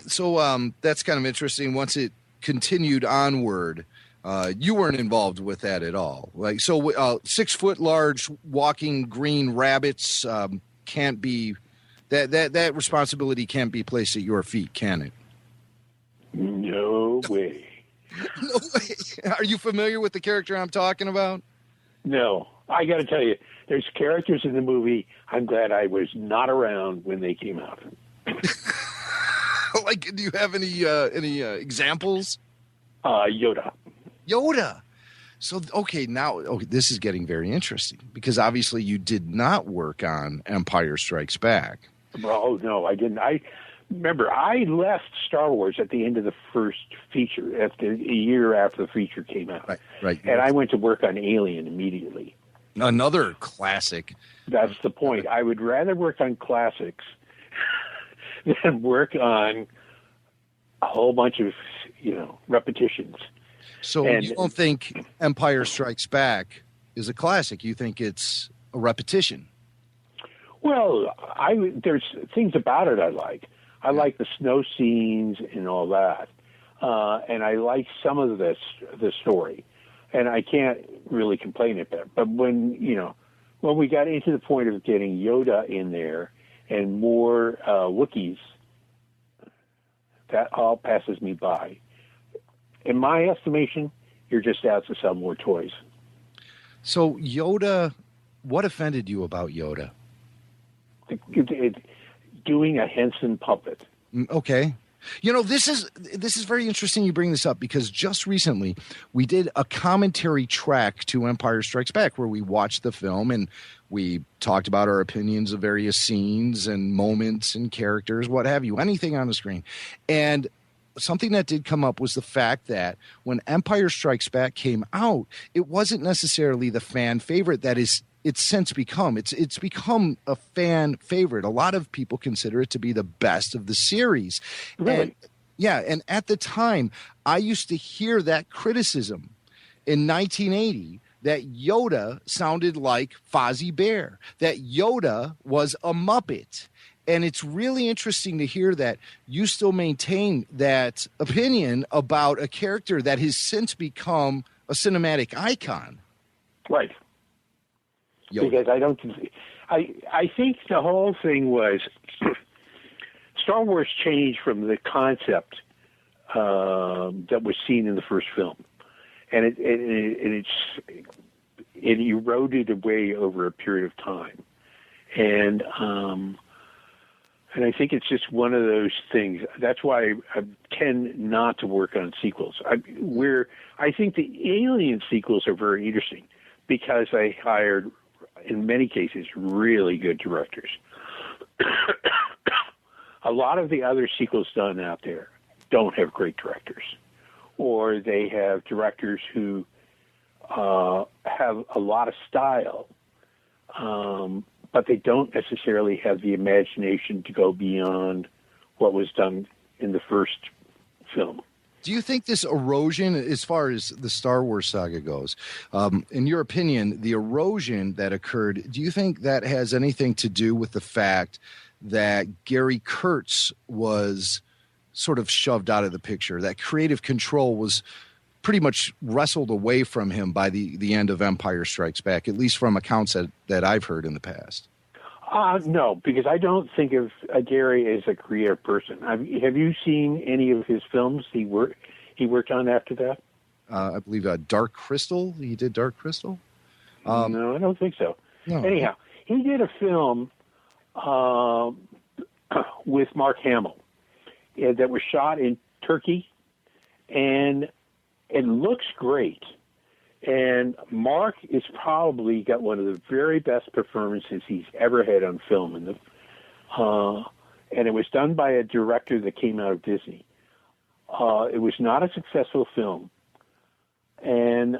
Speaker 8: that's kind of interesting. Once it continued onward, you weren't involved with that at all. 6 foot large walking green rabbits can't be that responsibility can't be placed at your feet, can it?
Speaker 7: No way.
Speaker 8: No way. Are you familiar with the character I'm talking about?
Speaker 7: No. I got to tell you, there's characters in the movie I'm glad I was not around when they came out.
Speaker 8: Do you have any examples?
Speaker 7: Yoda.
Speaker 8: So, this is getting very interesting because obviously you did not work on Empire Strikes Back.
Speaker 7: Oh, no, I didn't. Remember, I left Star Wars at the end of the first feature, a year after the feature came out.
Speaker 8: Right.
Speaker 7: And I went to work on Alien immediately.
Speaker 8: Another classic.
Speaker 7: That's the point. I would rather work on classics than work on a whole bunch of, repetitions.
Speaker 8: So you don't think Empire Strikes Back is a classic? You think it's a repetition?
Speaker 7: Well, there's things about it I like. I like the snow scenes and all that. And I like some of the story. And I can't really complain at that. But when we got into the point of getting Yoda in there and more Wookiees, that all passes me by. In my estimation, you're just out to sell more toys. So
Speaker 8: Yoda, what offended you about Yoda?
Speaker 7: Doing a Henson puppet.
Speaker 8: Okay. This is very interesting you bring this up because just recently we did a commentary track to Empire Strikes Back where we watched the film and we talked about our opinions of various scenes and moments and characters, what have you, anything on the screen. And something that did come up was the fact that when Empire Strikes Back came out, it wasn't necessarily the fan favorite that it's since become. It's become a fan favorite. A lot of people consider it to be the best of the series.
Speaker 7: Really?
Speaker 8: And at the time, I used to hear that criticism. in 1980 that Yoda sounded like Fozzie Bear, that Yoda was a Muppet. And it's really interesting to hear that you still maintain that opinion about a character that has since become a cinematic icon.
Speaker 7: Right.
Speaker 8: Yoda.
Speaker 7: Because I think the whole thing was Star Wars changed from the concept that was seen in the first film, and it eroded away over a period of time, and I think it's just one of those things. That's why I tend not to work on sequels. I think the Alien sequels are very interesting because I hired, in many cases, really good directors. A lot of the other sequels done out there don't have great directors, or they have directors who have a lot of style, but they don't necessarily have the imagination to go beyond what was done in the first film.
Speaker 8: Do you think this erosion, as far as the Star Wars saga goes, in your opinion, the erosion that occurred, do you think that has anything to do with the fact that Gary Kurtz was sort of shoved out of the picture, that creative control was pretty much wrestled away from him by the end of Empire Strikes Back, at least from accounts that I've heard in the past?
Speaker 7: No, because I don't think of Gary as a creative person. Have you seen any of his films he worked on after that?
Speaker 8: I believe Dark Crystal. He did Dark Crystal?
Speaker 7: No, I don't think so.
Speaker 8: No.
Speaker 7: Anyhow, he did a film with Mark Hamill that was shot in Turkey, and it looks great. And Mark is probably got one of the very best performances he's ever had on film. And it was done by a director that came out of Disney. It was not a successful film. And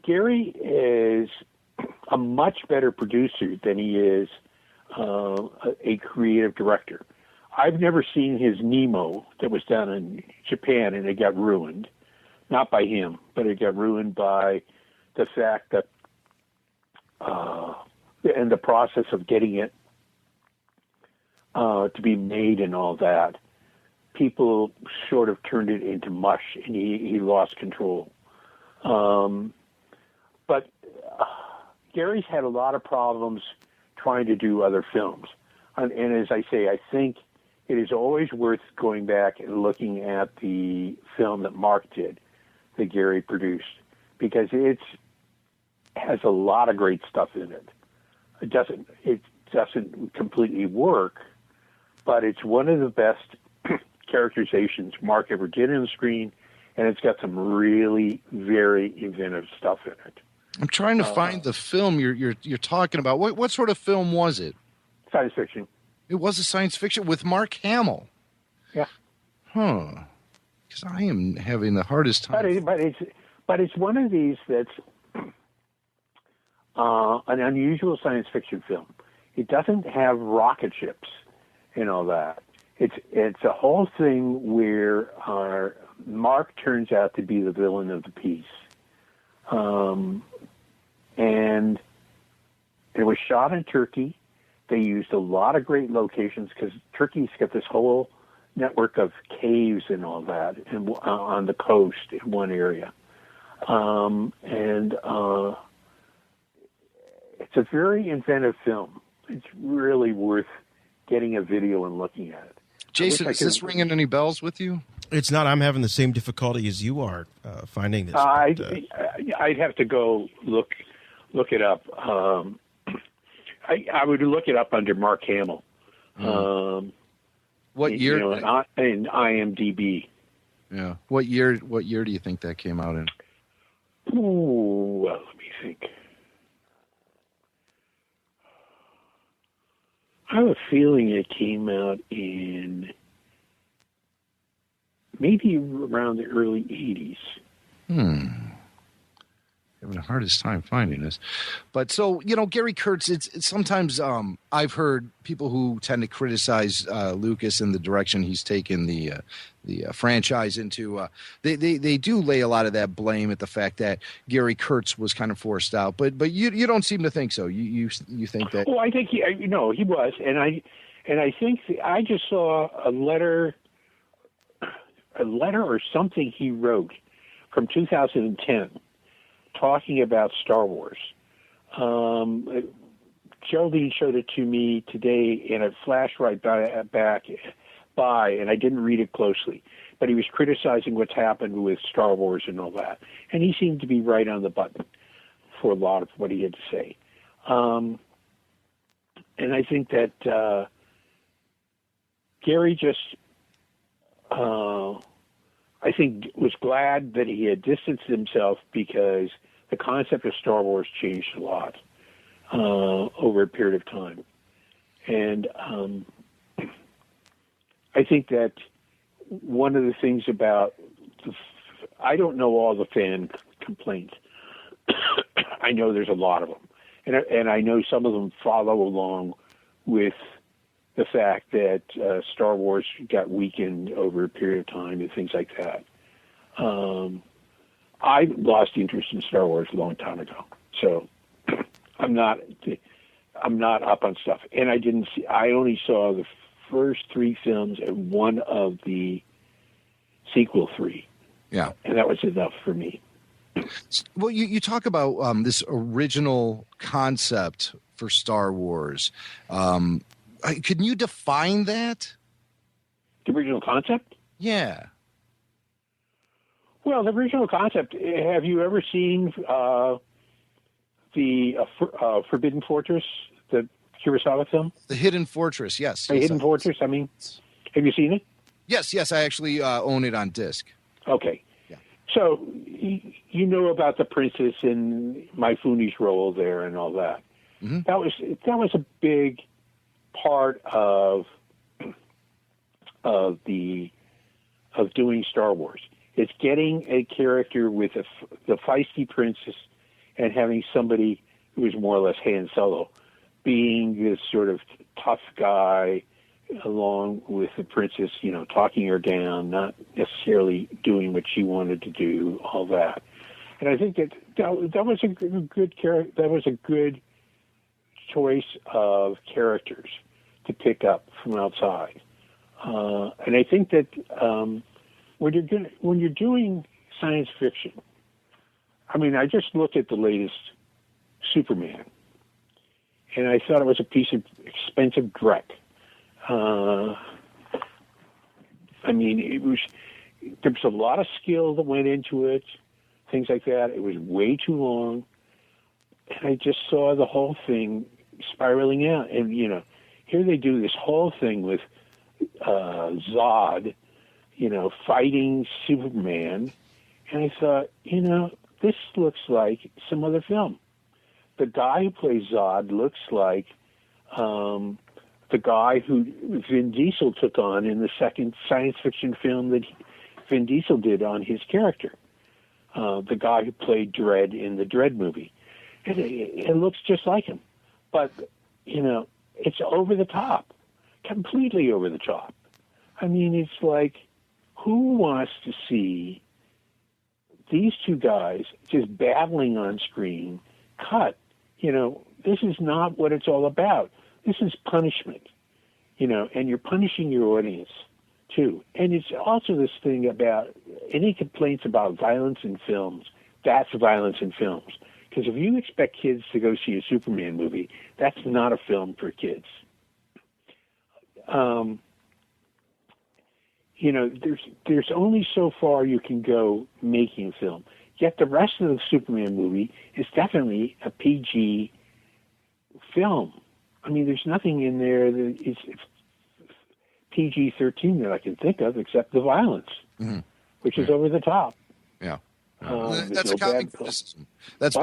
Speaker 7: Gary is a much better producer than he is a creative director. I've never seen his Nemo that was done in Japan, and it got ruined. Not by him, but it got ruined by the fact that in the process of getting it to be made and all that, people sort of turned it into mush, and he lost control. But Gary's had a lot of problems trying to do other films. And as I say, I think it is always worth going back and looking at the film that Mark did, that Gary produced, because it has a lot of great stuff in it. It doesn't completely work, but it's one of the best characterizations Mark ever did on the screen, and it's got some really very inventive stuff in it.
Speaker 8: I'm trying to find the film you're talking about. What sort of film was it?
Speaker 7: Science fiction.
Speaker 8: It was a science fiction with Mark Hamill.
Speaker 7: Yeah.
Speaker 8: Huh. Because I am having the hardest time.
Speaker 7: But it's one of these that's an unusual science fiction film. It doesn't have rocket ships and all that. It's a whole thing where Mark turns out to be the villain of the piece. And it was shot in Turkey. They used a lot of great locations because Turkey's got this whole network of caves and all that on the coast in one area. And it's a very inventive film. It's really worth getting a video and looking at it.
Speaker 8: Jason, is this ringing any bells with you?
Speaker 9: It's not. I'm having the same difficulty as you are finding this.
Speaker 7: I'd have to go look it up. I would look it up under Mark Hamill.
Speaker 8: What year?
Speaker 7: In IMDb.
Speaker 8: Yeah. What year do you think that came out in?
Speaker 7: Ooh, well, let me think. I have a feeling it came out in maybe around the early 80s.
Speaker 8: I have a having the hardest time finding this. But so, Gary Kurtz, it's sometimes I've heard people who tend to criticize Lucas and the direction he's taken the franchise into. They do lay a lot of that blame at the fact that Gary Kurtz was kind of forced out. But you don't seem to think so. You think that?
Speaker 7: Well, I think he was, and I think I just saw a letter or something he wrote from 2010 talking about Star Wars. Geraldine showed it to me today, and it flashed right back by, and I didn't read it closely. But he was criticizing what's happened with Star Wars and all that. And he seemed to be right on the button for a lot of what he had to say. And I think that Gary just, I think, was glad that he had distanced himself because the concept of Star Wars changed a lot over a period of time. And I think that one of the things about I don't know all the fan complaints. I know there's a lot of them. And I know some of them follow along with the fact that Star Wars got weakened over a period of time and things like that. I lost interest in Star Wars a long time ago, so I'm not up on stuff. And I only saw the first 3 films and one of the sequel 3.
Speaker 8: Yeah, and
Speaker 7: that was enough for me.
Speaker 8: Well, you talk about this original concept for Star Wars. Can you define that?
Speaker 7: The original concept?
Speaker 8: Yeah.
Speaker 7: Well, the original concept, have you ever seen the Forbidden Fortress, the Kurosawa film?
Speaker 8: The Hidden Fortress, yes.
Speaker 7: The Hidden Fortress, I mean. Have you seen it?
Speaker 8: Yes, I actually own it on disc.
Speaker 7: Okay.
Speaker 8: Yeah.
Speaker 7: So, you know about the princess and Mifuni's role there and all that. Mm-hmm. That was a big part of doing Star Wars. It's getting a character with the feisty princess and having somebody who is more or less Han Solo being this sort of tough guy along with the princess, talking her down, not necessarily doing what she wanted to do, all that. And I think that was a good choice of characters to pick up from outside. And I think that when you're doing science fiction, I mean, I just looked at the latest Superman, and I thought it was a piece of expensive dreck. I mean, there was a lot of skill that went into it, things like that. It was way too long, and I just saw the whole thing spiraling out. And here they do this whole thing with Zod, fighting Superman, and I thought, this looks like some other film. The guy who plays Zod looks like the guy who Vin Diesel took on in the second science fiction film that Vin Diesel did on his character. The guy who played Dredd in the Dredd movie. And it looks just like him. But, it's over the top. Completely over the top. I mean, it's like, who wants to see these two guys just battling on screen, cut? This is not what it's all about. This is punishment, and you're punishing your audience, too. And it's also this thing about any complaints about violence in films, that's violence in films. Because if you expect kids to go see a Superman movie, that's not a film for kids. There's only so far you can go making a film. Yet the rest of the Superman movie is definitely a PG film. I mean, there's nothing in there that is PG-13 that I can think of except the violence, which is over the top.
Speaker 8: Yeah. That's a common criticism. That's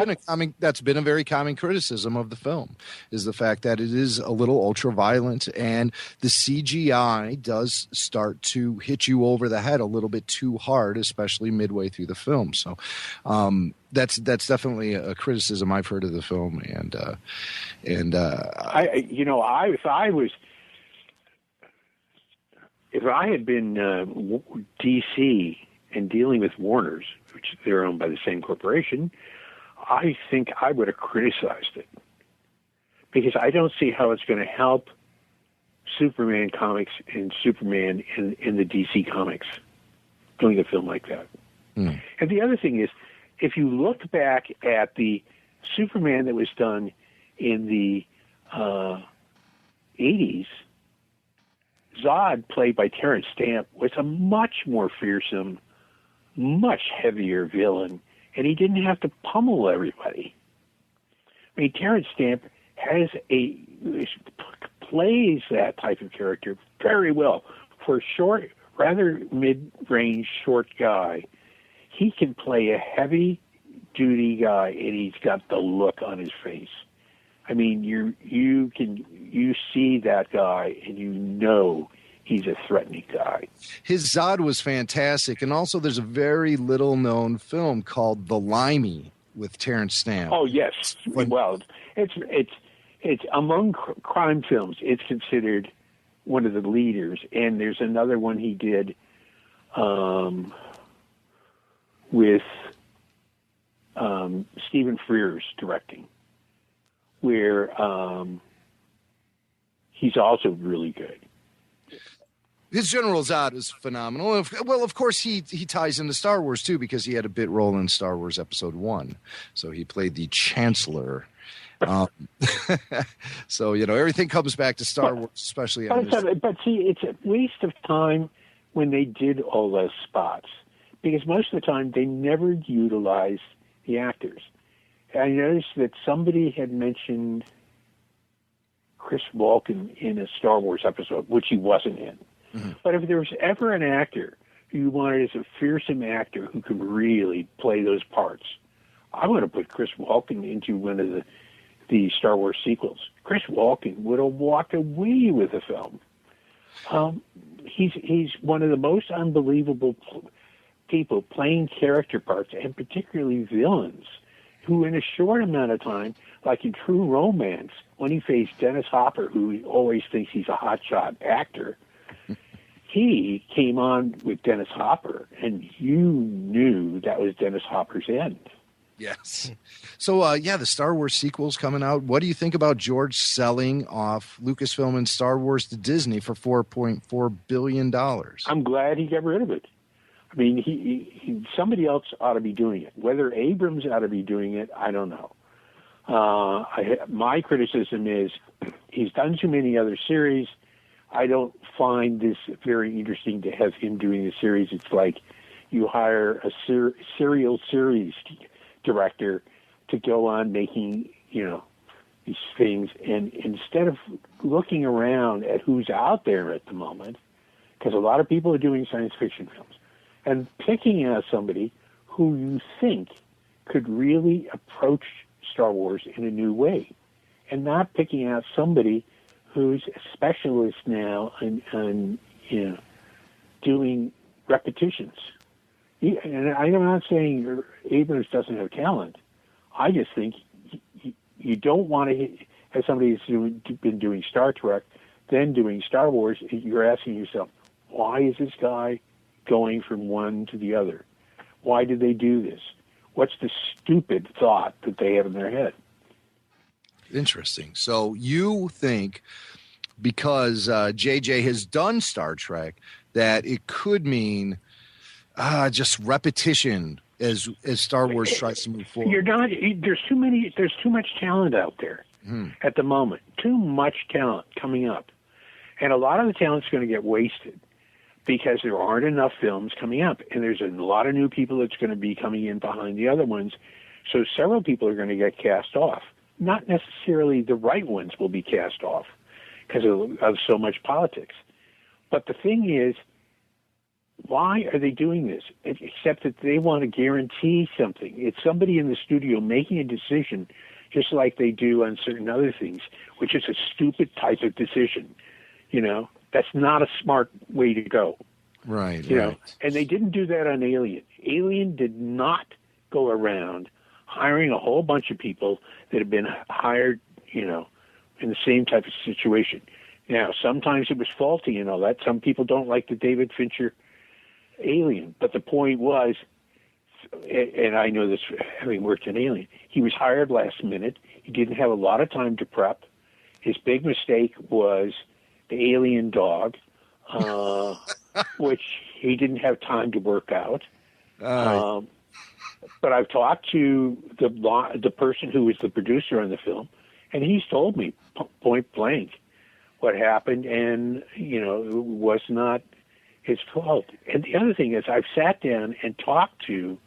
Speaker 8: been a very common criticism of the film, is the fact that it is a little ultra violent, and the CGI does start to hit you over the head a little bit too hard, especially midway through the film. So that's definitely a criticism I've heard of the film,
Speaker 7: if I had been DC and dealing with Warner's, which they're owned by the same corporation, I think I would have criticized it, because I don't see how it's going to help Superman comics and Superman in the DC comics doing a film like that. And the other thing is, if you look back at the Superman that was done in the 80s, Zod, played by Terrence Stamp, was a much more fearsome, much heavier villain, and he didn't have to pummel everybody. I mean, Terrence Stamp plays that type of character very well. For a short, rather mid-range short guy, he can play a heavy-duty guy, and he's got the look on his face. I mean, you see that guy, and you know he's a threatening guy.
Speaker 8: His Zod was fantastic, and also there's a very little-known film called The Limey with Terrence Stamp.
Speaker 7: Oh yes, well, it's among crime films. It's considered one of the leaders, and there's another one he did with Stephen Frears directing, where he's also really good.
Speaker 8: His General Zod is phenomenal. Well, of course, he ties into Star Wars, too, because he had a bit role in Star Wars Episode 1. So he played the Chancellor. So, everything comes back to Star Wars, especially on this.
Speaker 7: But see, it's a waste of time when they did all those spots, because most of the time they never utilized the actors. I noticed that somebody had mentioned Chris Walken in a Star Wars episode, which he wasn't in. Mm-hmm. But if there was ever an actor who you wanted as a fearsome actor who could really play those parts, I would have put Chris Walken into one of the Star Wars sequels. Chris Walken would have walked away with the film. He's one of the most unbelievable people playing character parts, and particularly villains, who in a short amount of time, like in True Romance, when he faced Dennis Hopper, who always thinks he's a hotshot actor, he came on with Dennis Hopper, and you knew that was Dennis Hopper's end.
Speaker 8: Yes. So, the Star Wars sequel's coming out. What do you think about George selling off Lucasfilm and Star Wars to Disney for $4.4 billion?
Speaker 7: I'm glad he got rid of it. I mean, he somebody else ought to be doing it. Whether Abrams ought to be doing it, I don't know. My criticism is he's done too many other series. I don't find this very interesting to have him doing the series. It's like you hire a serial series director to go on making, these things. And instead of looking around at who's out there at the moment, because a lot of people are doing science fiction films, and picking out somebody who you think could really approach Star Wars in a new way, and not picking out somebody who's a specialist now on doing repetitions. And I'm not saying Abrams doesn't have talent. I just think you don't want to have somebody who's been doing Star Trek, then doing Star Wars. You're asking yourself, why is this guy going from one to the other? Why did they do this? What's the stupid thought that they have in their head?
Speaker 8: Interesting. So you think because JJ has done Star Trek that it could mean just repetition as Star Wars tries to move forward?
Speaker 7: You're not. There's too much talent out there at the moment. Too much talent coming up, and a lot of the talent's going to get wasted because there aren't enough films coming up, and there's a lot of new people that's going to be coming in behind the other ones. So several people are going to get cast off. Not necessarily the right ones will be cast off because of so much politics. But the thing is, why are they doing this? Except that they want to guarantee something. It's somebody in the studio making a decision, just like they do on certain other things, which is a stupid type of decision. That's not a smart way to go.
Speaker 8: Right.
Speaker 7: You know, and they didn't do that on Alien. Alien did not go around hiring a whole bunch of people that have been hired, in the same type of situation. Now, sometimes it was faulty and all that. Some people don't like the David Fincher Alien, but the point was, and I know this having worked in Alien, he was hired last minute. He didn't have a lot of time to prep. His big mistake was the alien dog, which he didn't have time to work out. But I've talked to the person who was the producer on the film, and he's told me point blank what happened, and it was not his fault. And the other thing is, I've sat down and talked to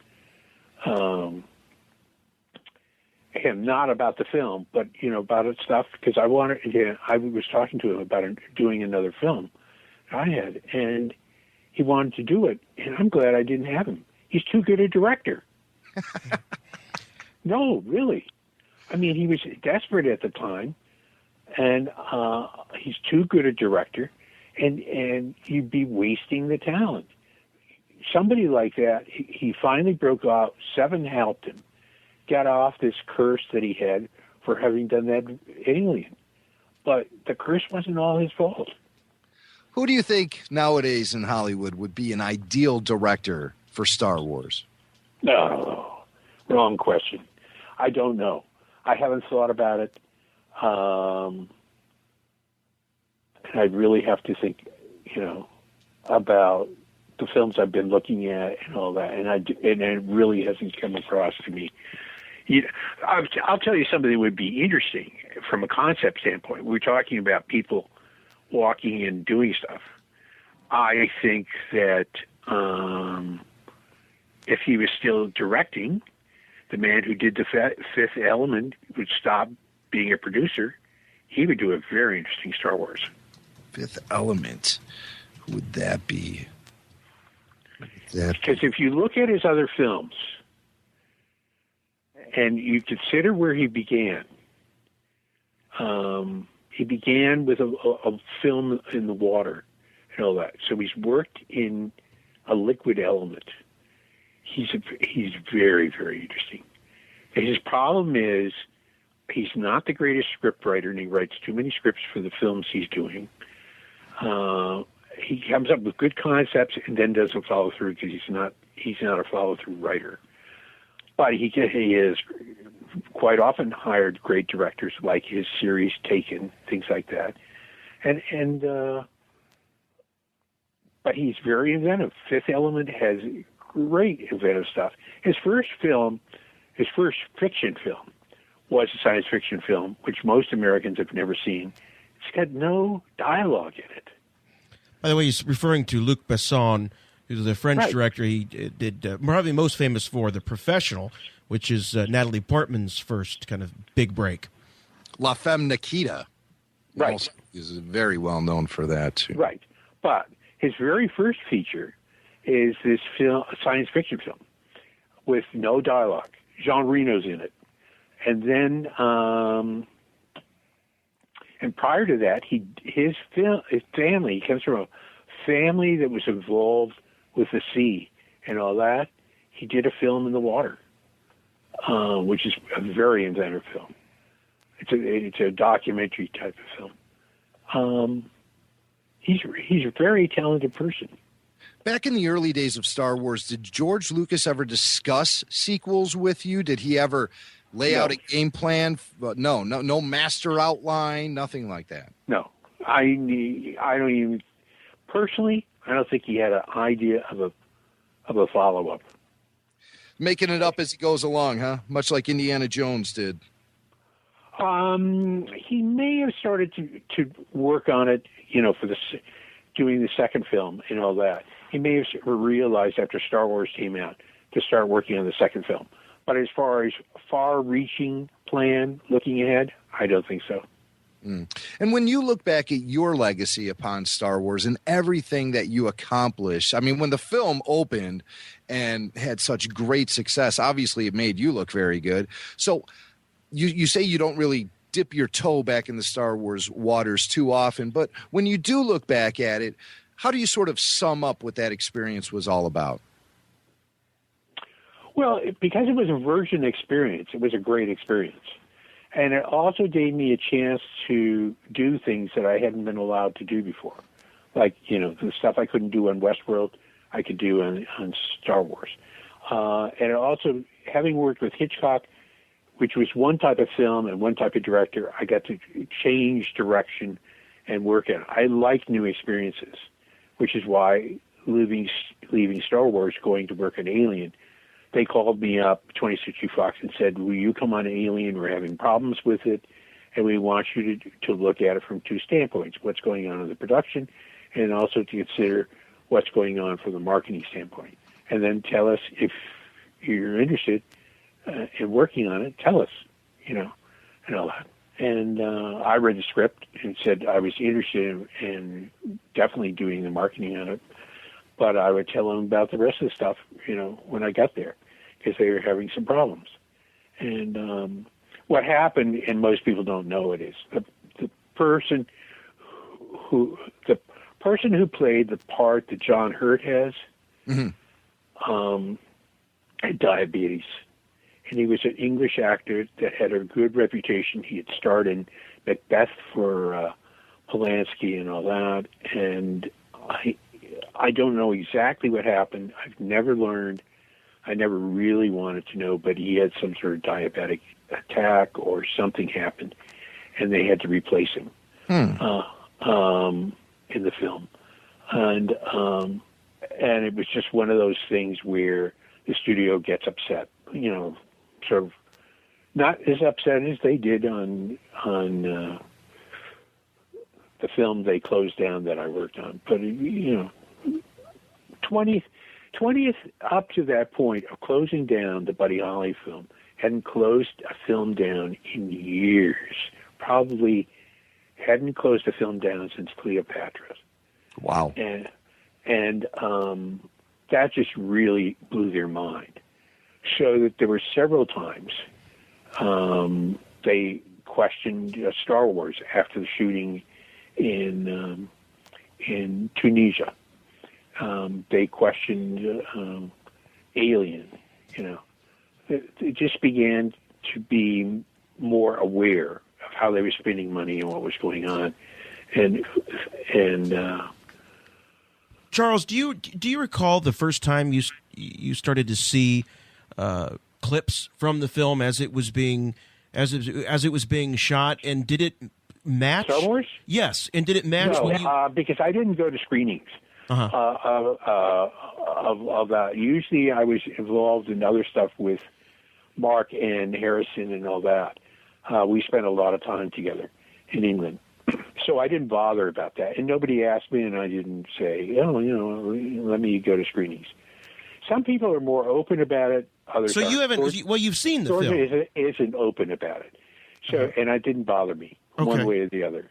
Speaker 7: him, not about the film, but about it stuff, because I was talking to him about doing another film I had, and he wanted to do it, and I'm glad I didn't have him. He's too good a director. No, really. I mean, he was desperate at the time, and he's too good a director, and you'd be wasting the talent. Somebody like that, he finally broke out. Seven helped him get off this curse that he had for having done that Alien. But the curse wasn't all his fault.
Speaker 8: Who do you think nowadays in Hollywood would be an ideal director for Star Wars?
Speaker 7: No, wrong question. I don't know. I haven't thought about it. And I'd really have to think, about the films I've been looking at and all that, and it really hasn't come across to me. I'll tell you something that would be interesting from a concept standpoint. We're talking about people walking and doing stuff. I think that if he was still directing, the man who did the Fifth Element would stop being a producer. He would do a very interesting Star Wars.
Speaker 8: Fifth Element. Who would that be?
Speaker 7: Because if you look at his other films, and you consider where he began with a film in the water and all that. So he's worked in a liquid element. He's very, very interesting. And his problem is he's not the greatest script writer, and he writes too many scripts for the films he's doing. He comes up with good concepts and then doesn't follow through because he's not a follow-through writer. But he has quite often hired great directors, like his series Taken, things like that. But he's very inventive. Fifth Element has great inventive stuff. His first fiction film, was a science fiction film, which most Americans have never seen. It's got no dialogue in it.
Speaker 9: By the way, he's referring to Luc Besson, who's a French director. He did probably most famous for The Professional, which is Natalie Portman's first kind of big break.
Speaker 8: La Femme Nikita.
Speaker 7: Right.
Speaker 8: Also is very well known for that, too.
Speaker 7: Right. But his very first feature is this film, a science fiction film, with no dialogue. Jean Reno's in it. And then, and prior to that, his family, he comes from a family that was involved with the sea and all that. He did a film in the water, which is a very inventive film. It's a documentary type of film. He's a very talented person.
Speaker 8: Back in the early days of Star Wars, did George Lucas ever discuss sequels with you? Did he ever lay out a game plan? No master outline, nothing like that. No, I don't even personally. I don't think he had an idea of a follow-up. Making it up as he goes along, huh? Much like Indiana Jones did.
Speaker 7: He may have started to work on it, for doing the second film and all that. He may have realized after Star Wars came out to start working on the second film. But as far as far-reaching plan, looking ahead, I don't think so.
Speaker 8: And when you look back at your legacy upon Star Wars and everything that you accomplished, I mean, when the film opened and had such great success, obviously it made you look very good. So you say you don't really dip your toe back in the Star Wars waters too often, but when you do look back at it, how do you sort of sum up what that experience was all about?
Speaker 7: Well, because it was a virgin experience, it was a great experience. And it also gave me a chance to do things that I hadn't been allowed to do before. Like, the stuff I couldn't do on Westworld, I could do on Star Wars. And it also, having worked with Hitchcock, which was one type of film and one type of director, I got to change direction and work at it. I like new experiences, which is why leaving Star Wars, going to work on Alien, they called me up, 20th Century Fox, and said, will you come on Alien? We're having problems with it, and we want you to look at it from two standpoints, what's going on in the production, and also to consider what's going on from the marketing standpoint. And then tell us if you're interested in working on it, tell us, and all that. And I read the script and said I was interested in definitely doing the marketing on it, but I would tell them about the rest of the stuff, when I got there, because they were having some problems. And what happened, and most people don't know it, is the person who played the part that John Hurt has had diabetes. And he was an English actor that had a good reputation. He had starred in Macbeth for Polanski and all that. And I don't know exactly what happened. I've never learned. I never really wanted to know, but he had some sort of diabetic attack or something happened, and they had to replace him in the film. And it was just one of those things where the studio gets upset, sort of not as upset as they did on the film they closed down that I worked on. But, 20th up to that point of closing down the Buddy Holly film, hadn't closed a film down in years. Probably hadn't closed a film down since Cleopatra.
Speaker 8: Wow.
Speaker 7: And that just really blew their mind. So that there were several times they questioned Star Wars after the shooting in Tunisia. They questioned Alien. They just began to be more aware of how they were spending money and what was going on. And
Speaker 9: Charles, do you recall the first time you started to see clips from the film as it was being shot, and did it match
Speaker 7: Star Wars?
Speaker 9: Yes, and did it match?
Speaker 7: No, because I didn't go to screenings of that. Usually, I was involved in other stuff with Mark and Harrison and all that. We spent a lot of time together in England. So I didn't bother about that. And nobody asked me, and I didn't say, let me go to screenings. Some people are more open about it. Others
Speaker 9: so you
Speaker 7: aren't.
Speaker 9: haven't, well, you've seen the film.
Speaker 7: Isn't open about it. So, and it didn't bother me one way or the other.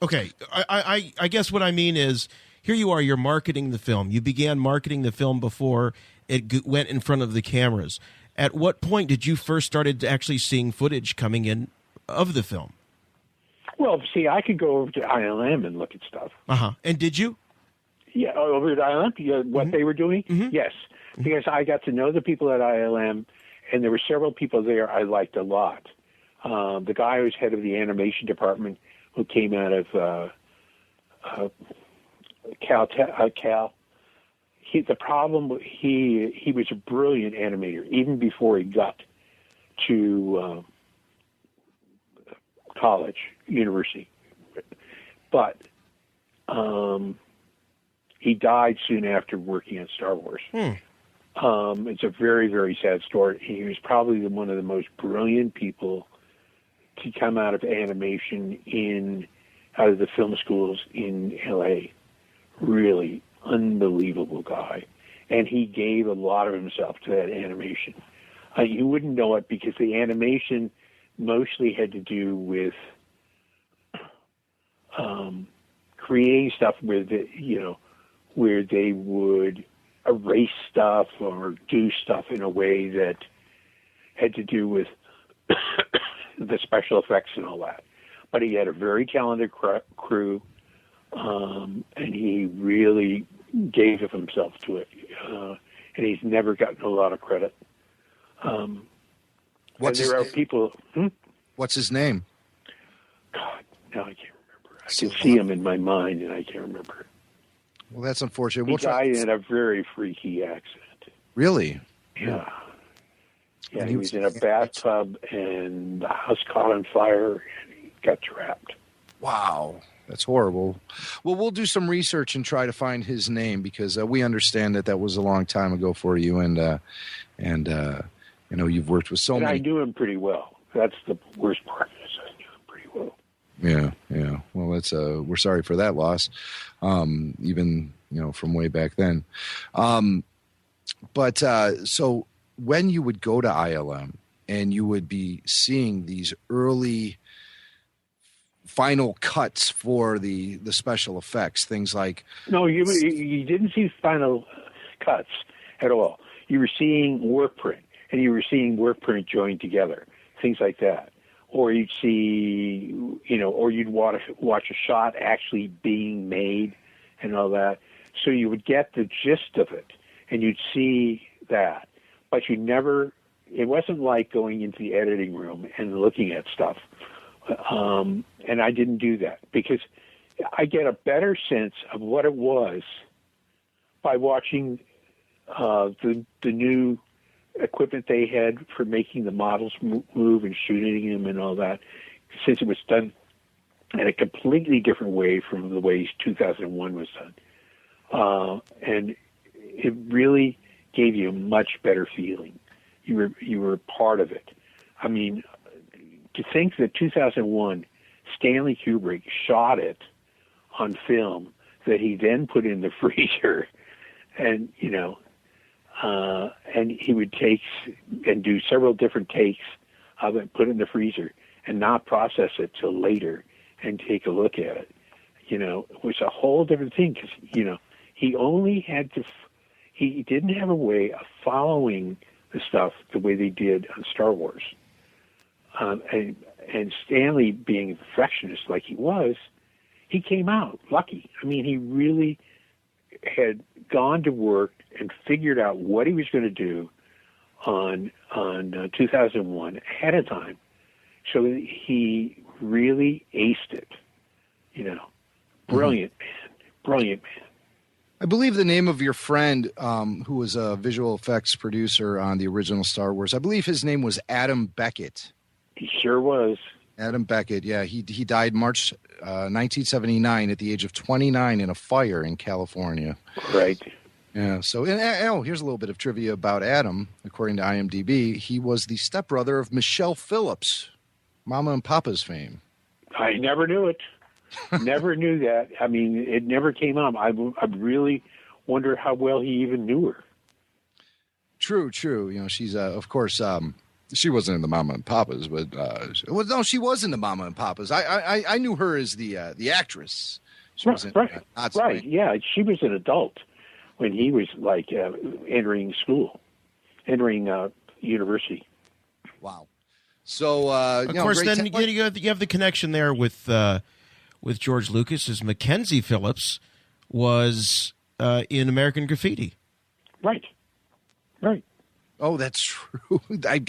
Speaker 9: Okay. I guess what I mean is, here you are, you're marketing the film. You began marketing the film before it went in front of the cameras. At what point did you first started actually seeing footage coming in of the film?
Speaker 7: Well, see, I could go over to ILM and look at stuff.
Speaker 9: And did you?
Speaker 7: Yeah, over at ILM, what they were doing? Yes, because I got to know the people at ILM, and there were several people there I liked a lot. The guy who was head of the animation department, who came out of Cal. He was a brilliant animator, even before he got to college, university. But he died soon after working on Star Wars. It's a very, very sad story. He was probably one of the most brilliant people to come out of animation out of the film schools in L.A. Really unbelievable guy. And he gave a lot of himself to that animation. You wouldn't know it because the animation mostly had to do with creating stuff where where they would erase stuff or do stuff in a way that had to do with the special effects and all that. But he had a very talented crew, and he really gave of himself to it. And he's never gotten a lot of credit.
Speaker 8: What's his name?
Speaker 7: People.
Speaker 8: What's his name?
Speaker 7: God, now I can't remember. I can see him in my mind, and I can't remember.
Speaker 8: Well, that's unfortunate.
Speaker 7: He died in a very freaky accident.
Speaker 8: Really?
Speaker 7: Yeah. Yeah, he was in a bathtub, and the house caught on fire, and he got trapped.
Speaker 8: Wow. That's horrible. Well, we'll do some research and try to find his name, because we understand that was a long time ago for you, and you've worked with so many.
Speaker 7: I knew him pretty well. That's the worst part. Is I knew him pretty well.
Speaker 8: Yeah. Well, that's we're sorry for that loss, even from way back then. But so when you would go to ILM and you would be seeing these early final cuts for the special effects, things like...
Speaker 7: No, you didn't see final cuts at all. You were seeing work print, and you were seeing work print joined together, things like that. Or you'd see, or you'd watch a shot actually being made and all that. So you would get the gist of it, and you'd see that. But it wasn't like going into the editing room and looking at stuff. And I didn't do that, because I get a better sense of what it was by watching the new equipment they had for making the models move and shooting them and all that, since it was done in a completely different way from the way 2001 was done. And it really gave you a much better feeling. You were part of it. I mean, to think that 2001, Stanley Kubrick shot it on film that he then put in the freezer, and and he would take and do several different takes of it, put it in the freezer, and not process it till later and take a look at it. It was a whole different thing, because he only had to. He didn't have a way of following the stuff the way they did on Star Wars. And Stanley, being a perfectionist like he was, he came out lucky. I mean, he really had gone to work and figured out what he was going to do on 2001 ahead of time, so that he really aced it. Brilliant man.
Speaker 8: I believe the name of your friend, who was a visual effects producer on the original Star Wars, I believe his name was Adam Beckett.
Speaker 7: He sure was.
Speaker 8: Adam Beckett, yeah. He died March 1979 at the age of 29 in a fire in California.
Speaker 7: Right.
Speaker 8: Yeah. So, here's a little bit of trivia about Adam. According to IMDb, he was the stepbrother of Michelle Phillips, Mama and Papa's fame.
Speaker 7: I never knew it. Never knew that. I mean, it never came up. I really wonder how well he even knew her.
Speaker 8: True. She's, of course, she wasn't in the Mama and Papas, but no, she was in the Mama and Papas. I knew her as the actress. She was
Speaker 7: right. Yeah, she was an adult when he was like entering university.
Speaker 8: Wow. So
Speaker 9: of course, then you have the connection there with George Lucas, as Mackenzie Phillips was in American Graffiti.
Speaker 7: Right.
Speaker 8: Oh, that's true. I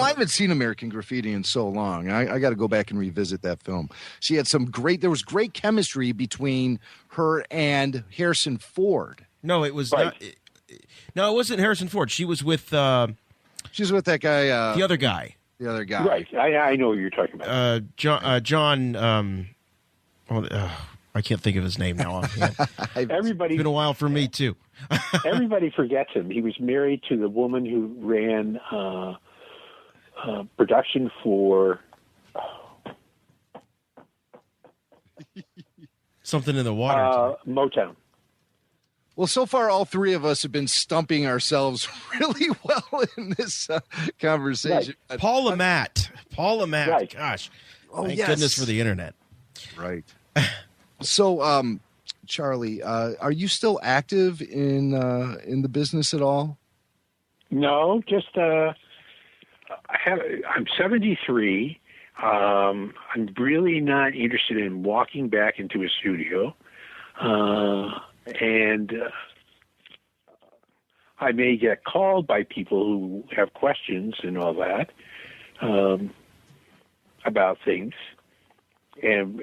Speaker 8: haven't seen American Graffiti in so long. I got to go back and revisit that film. She had there was great chemistry between her and Harrison Ford.
Speaker 9: No, it was not. No, it wasn't Harrison Ford. She was with.
Speaker 8: She was with that guy.
Speaker 9: The other guy.
Speaker 7: Right. I know what you're talking about.
Speaker 9: John. I can't think of his name now.
Speaker 7: Everybody.
Speaker 9: It's been a while for me too.
Speaker 7: Everybody forgets him. He was married to the woman who ran production for
Speaker 9: something in the water.
Speaker 7: Motown.
Speaker 8: Well, so far, all three of us have been stumping ourselves really well in this conversation.
Speaker 7: Right.
Speaker 9: Paula Matt.
Speaker 7: Right.
Speaker 9: Gosh. Thank goodness for the internet.
Speaker 8: Right. So, Charlie, are you still active in the business at all?
Speaker 7: No, just I'm 73. I'm really not interested in walking back into a studio, and I may get called by people who have questions and all that about things, and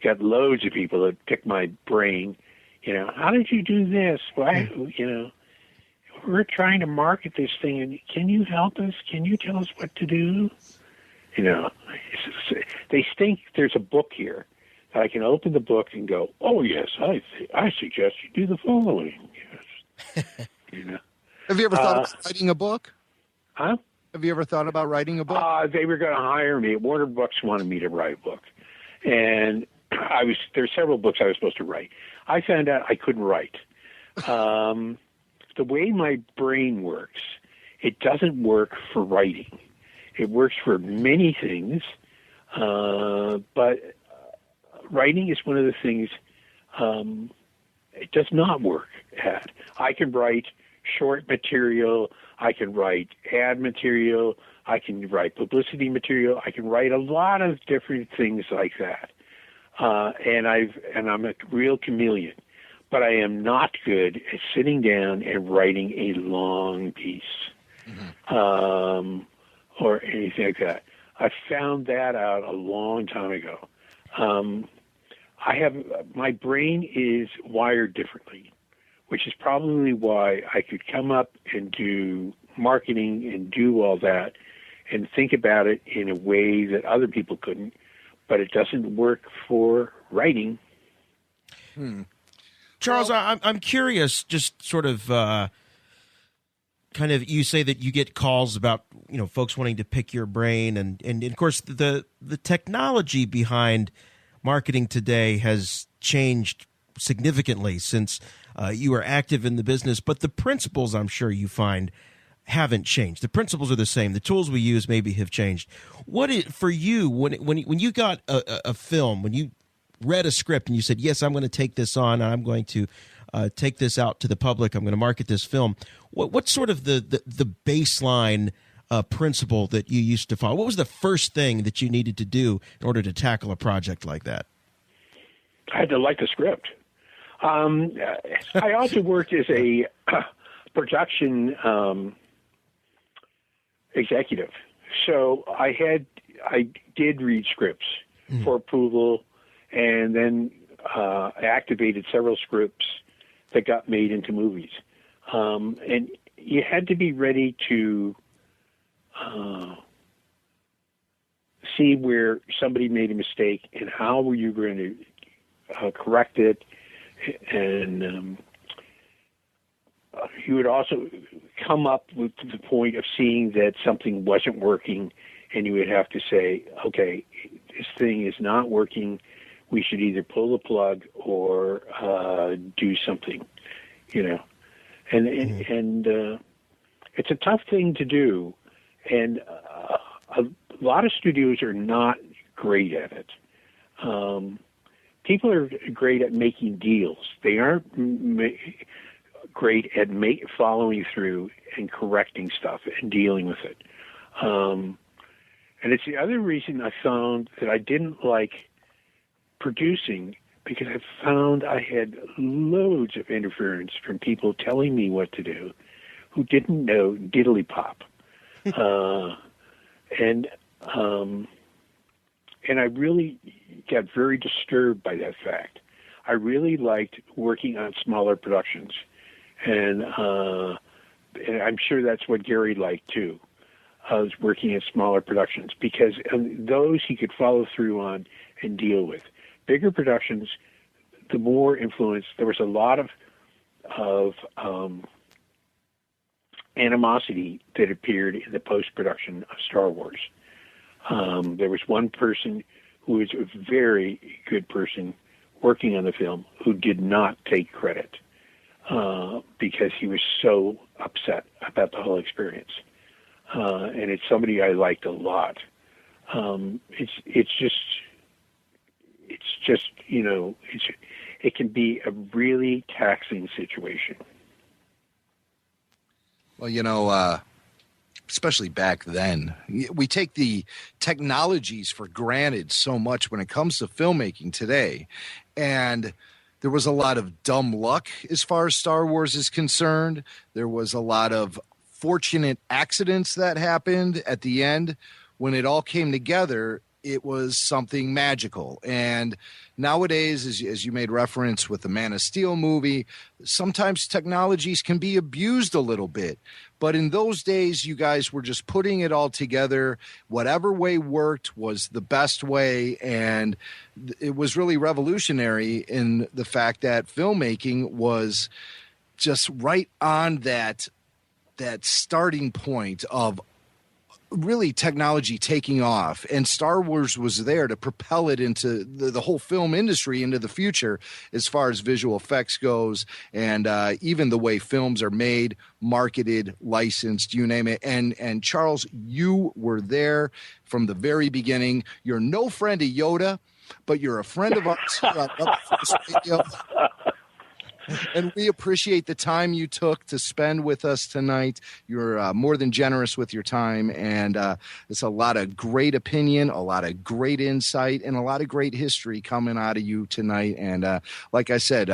Speaker 7: got loads of people that pick my brain. How did you do this? Why? We're trying to market this thing, and can you help us? Can you tell us what to do? They think there's a book here that I can open the book and go, oh yes, I suggest you do the following. Yes.
Speaker 8: Have you ever thought of writing a book?
Speaker 7: Huh?
Speaker 8: Have you ever thought about writing a book?
Speaker 7: They were going to hire me. Warner Books wanted me to write a book, and there's several books I was supposed to write. I found out I couldn't write. The way my brain works, it doesn't work for writing. It works for many things, but writing is one of the things it does not work at. I can write short material. I can write ad material. I can write publicity material. I can write a lot of different things like that. And I'm a real chameleon. But I am not good at sitting down and writing a long piece, or anything like that. I found that out a long time ago. My brain is wired differently, which is probably why I could come up and do marketing and do all that and think about it in a way that other people couldn't, but it doesn't work for writing.
Speaker 9: Charles, I'm curious, just sort of kind of, you say that you get calls about, folks wanting to pick your brain, and of course the technology behind marketing today has changed significantly since you are active in the business, but the principles, I'm sure you find, haven't changed. The principles are the same. The tools we use maybe have changed. For you, when you got a film, when you read a script and you said, yes, I'm going to take this on, and I'm going to take this out to the public, I'm going to market this film, what's sort of the baseline principle that you used to follow? What was the first thing that you needed to do in order to tackle a project like that?
Speaker 7: I had to like the script. I also worked as a production executive. So I did read scripts for approval, and then activated several scripts that got made into movies. And you had to be ready to see where somebody made a mistake and how were you going to correct it. And you would also come up with the point of seeing that something wasn't working, and you would have to say, okay, this thing is not working. We should either pull the plug or do something, And it's a tough thing to do, and a lot of studios are not great at it. People are great at making deals. They aren't great at following through and correcting stuff and dealing with it. And it's the other reason I found that I didn't like producing, because I found I had loads of interference from people telling me what to do who didn't know diddly pop. And I really got very disturbed by that fact. I really liked working on smaller productions, and I'm sure that's what Gary liked too. Was working in smaller productions, because those he could follow through on and deal with. Bigger productions, the more influence. There was a lot of animosity that appeared in the post-production of Star Wars. There was one person who was a very good person working on the film who did not take credit because he was so upset about the whole experience. And it's somebody I liked a lot. It's it's just, it can be a really taxing situation.
Speaker 8: Well, especially back then, we take the technologies for granted so much when it comes to filmmaking today. And there was a lot of dumb luck as far as Star Wars is concerned. There was a lot of fortunate accidents that happened at the end. When it all came together, it was something magical. And nowadays, as you made reference with the Man of Steel movie, sometimes technologies can be abused a little bit. But in those days, you guys were just putting it all together. Whatever way worked was the best way. And it was really revolutionary in the fact that filmmaking was just right on that starting point of really technology taking off, and Star Wars was there to propel it into the whole film industry into the future as far as visual effects goes, and even the way films are made, marketed, licensed, you name it. And Charles, you were there from the very beginning. You're no friend of Yoda, but you're a friend of ours here on Up First Radio. And we appreciate the time you took to spend with us tonight. You're more than generous with your time, and it's a lot of great opinion, a lot of great insight, and a lot of great history coming out of you tonight. And like I said,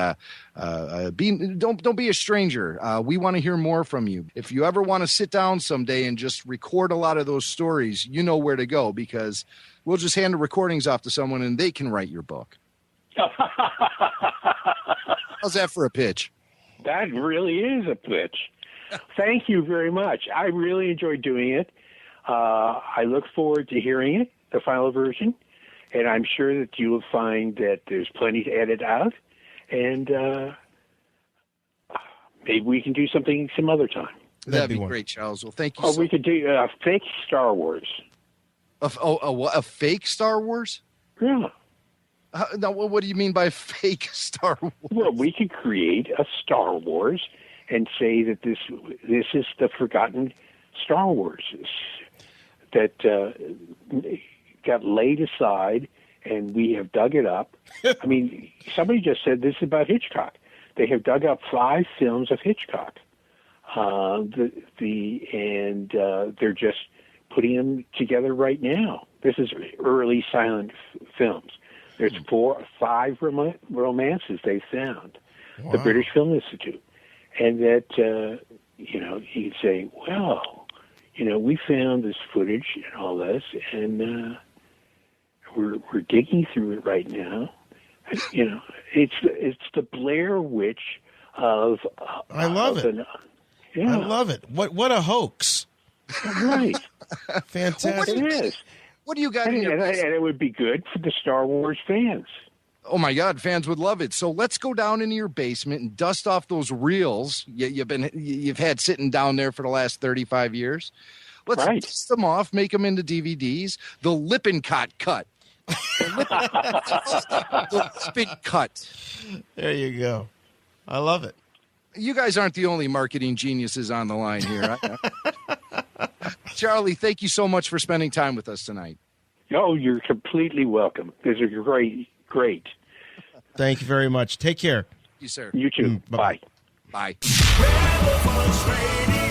Speaker 8: don't be a stranger. We want to hear more from you. If you ever want to sit down someday and just record a lot of those stories, you know where to go, because we'll just hand the recordings off to someone and they can write your book. How's that for a pitch?
Speaker 7: That really is a pitch. Thank you very much. I really enjoyed doing it. I look forward to hearing it, the final version, and I'm sure that you will find that there's plenty to edit out, and maybe we can do something some other time.
Speaker 8: That'd be great, Charles. Well, thank you.
Speaker 7: We could do a fake Star Wars.
Speaker 8: A fake Star Wars?
Speaker 7: Yeah.
Speaker 8: Now, what do you mean by fake Star Wars?
Speaker 7: Well, we could create a Star Wars and say that this is the forgotten Star Wars that got laid aside, and we have dug it up. I mean, somebody just said this about Hitchcock. They have dug up 5 films of Hitchcock, and they're just putting them together right now. This is early silent films. There's 4 or 5 romances they found, the British Film Institute. And that, you can say, well, we found this footage and all this, and we're digging through it right now. It's the Blair Witch of...
Speaker 9: I love it. I love it. What a hoax.
Speaker 7: Right.
Speaker 9: Fantastic.
Speaker 7: Well, it is.
Speaker 8: What do you got?
Speaker 7: And it would be good for the Star Wars fans.
Speaker 8: Oh my God, fans would love it. So let's go down into your basement and dust off those reels you've had sitting down there for the last 35 years. Let's dust them off, make them into DVDs. The Lippincott cut. The Lippincott.
Speaker 9: There you go. I love it.
Speaker 8: You guys aren't the only marketing geniuses on the line here. Charlie, thank you so much for spending time with us tonight.
Speaker 7: Oh, you're completely welcome. These are great.
Speaker 9: Thank you very much. Take care.
Speaker 8: You, sir.
Speaker 7: You too. Bye.
Speaker 8: Bye.
Speaker 2: Rebel Force Radio.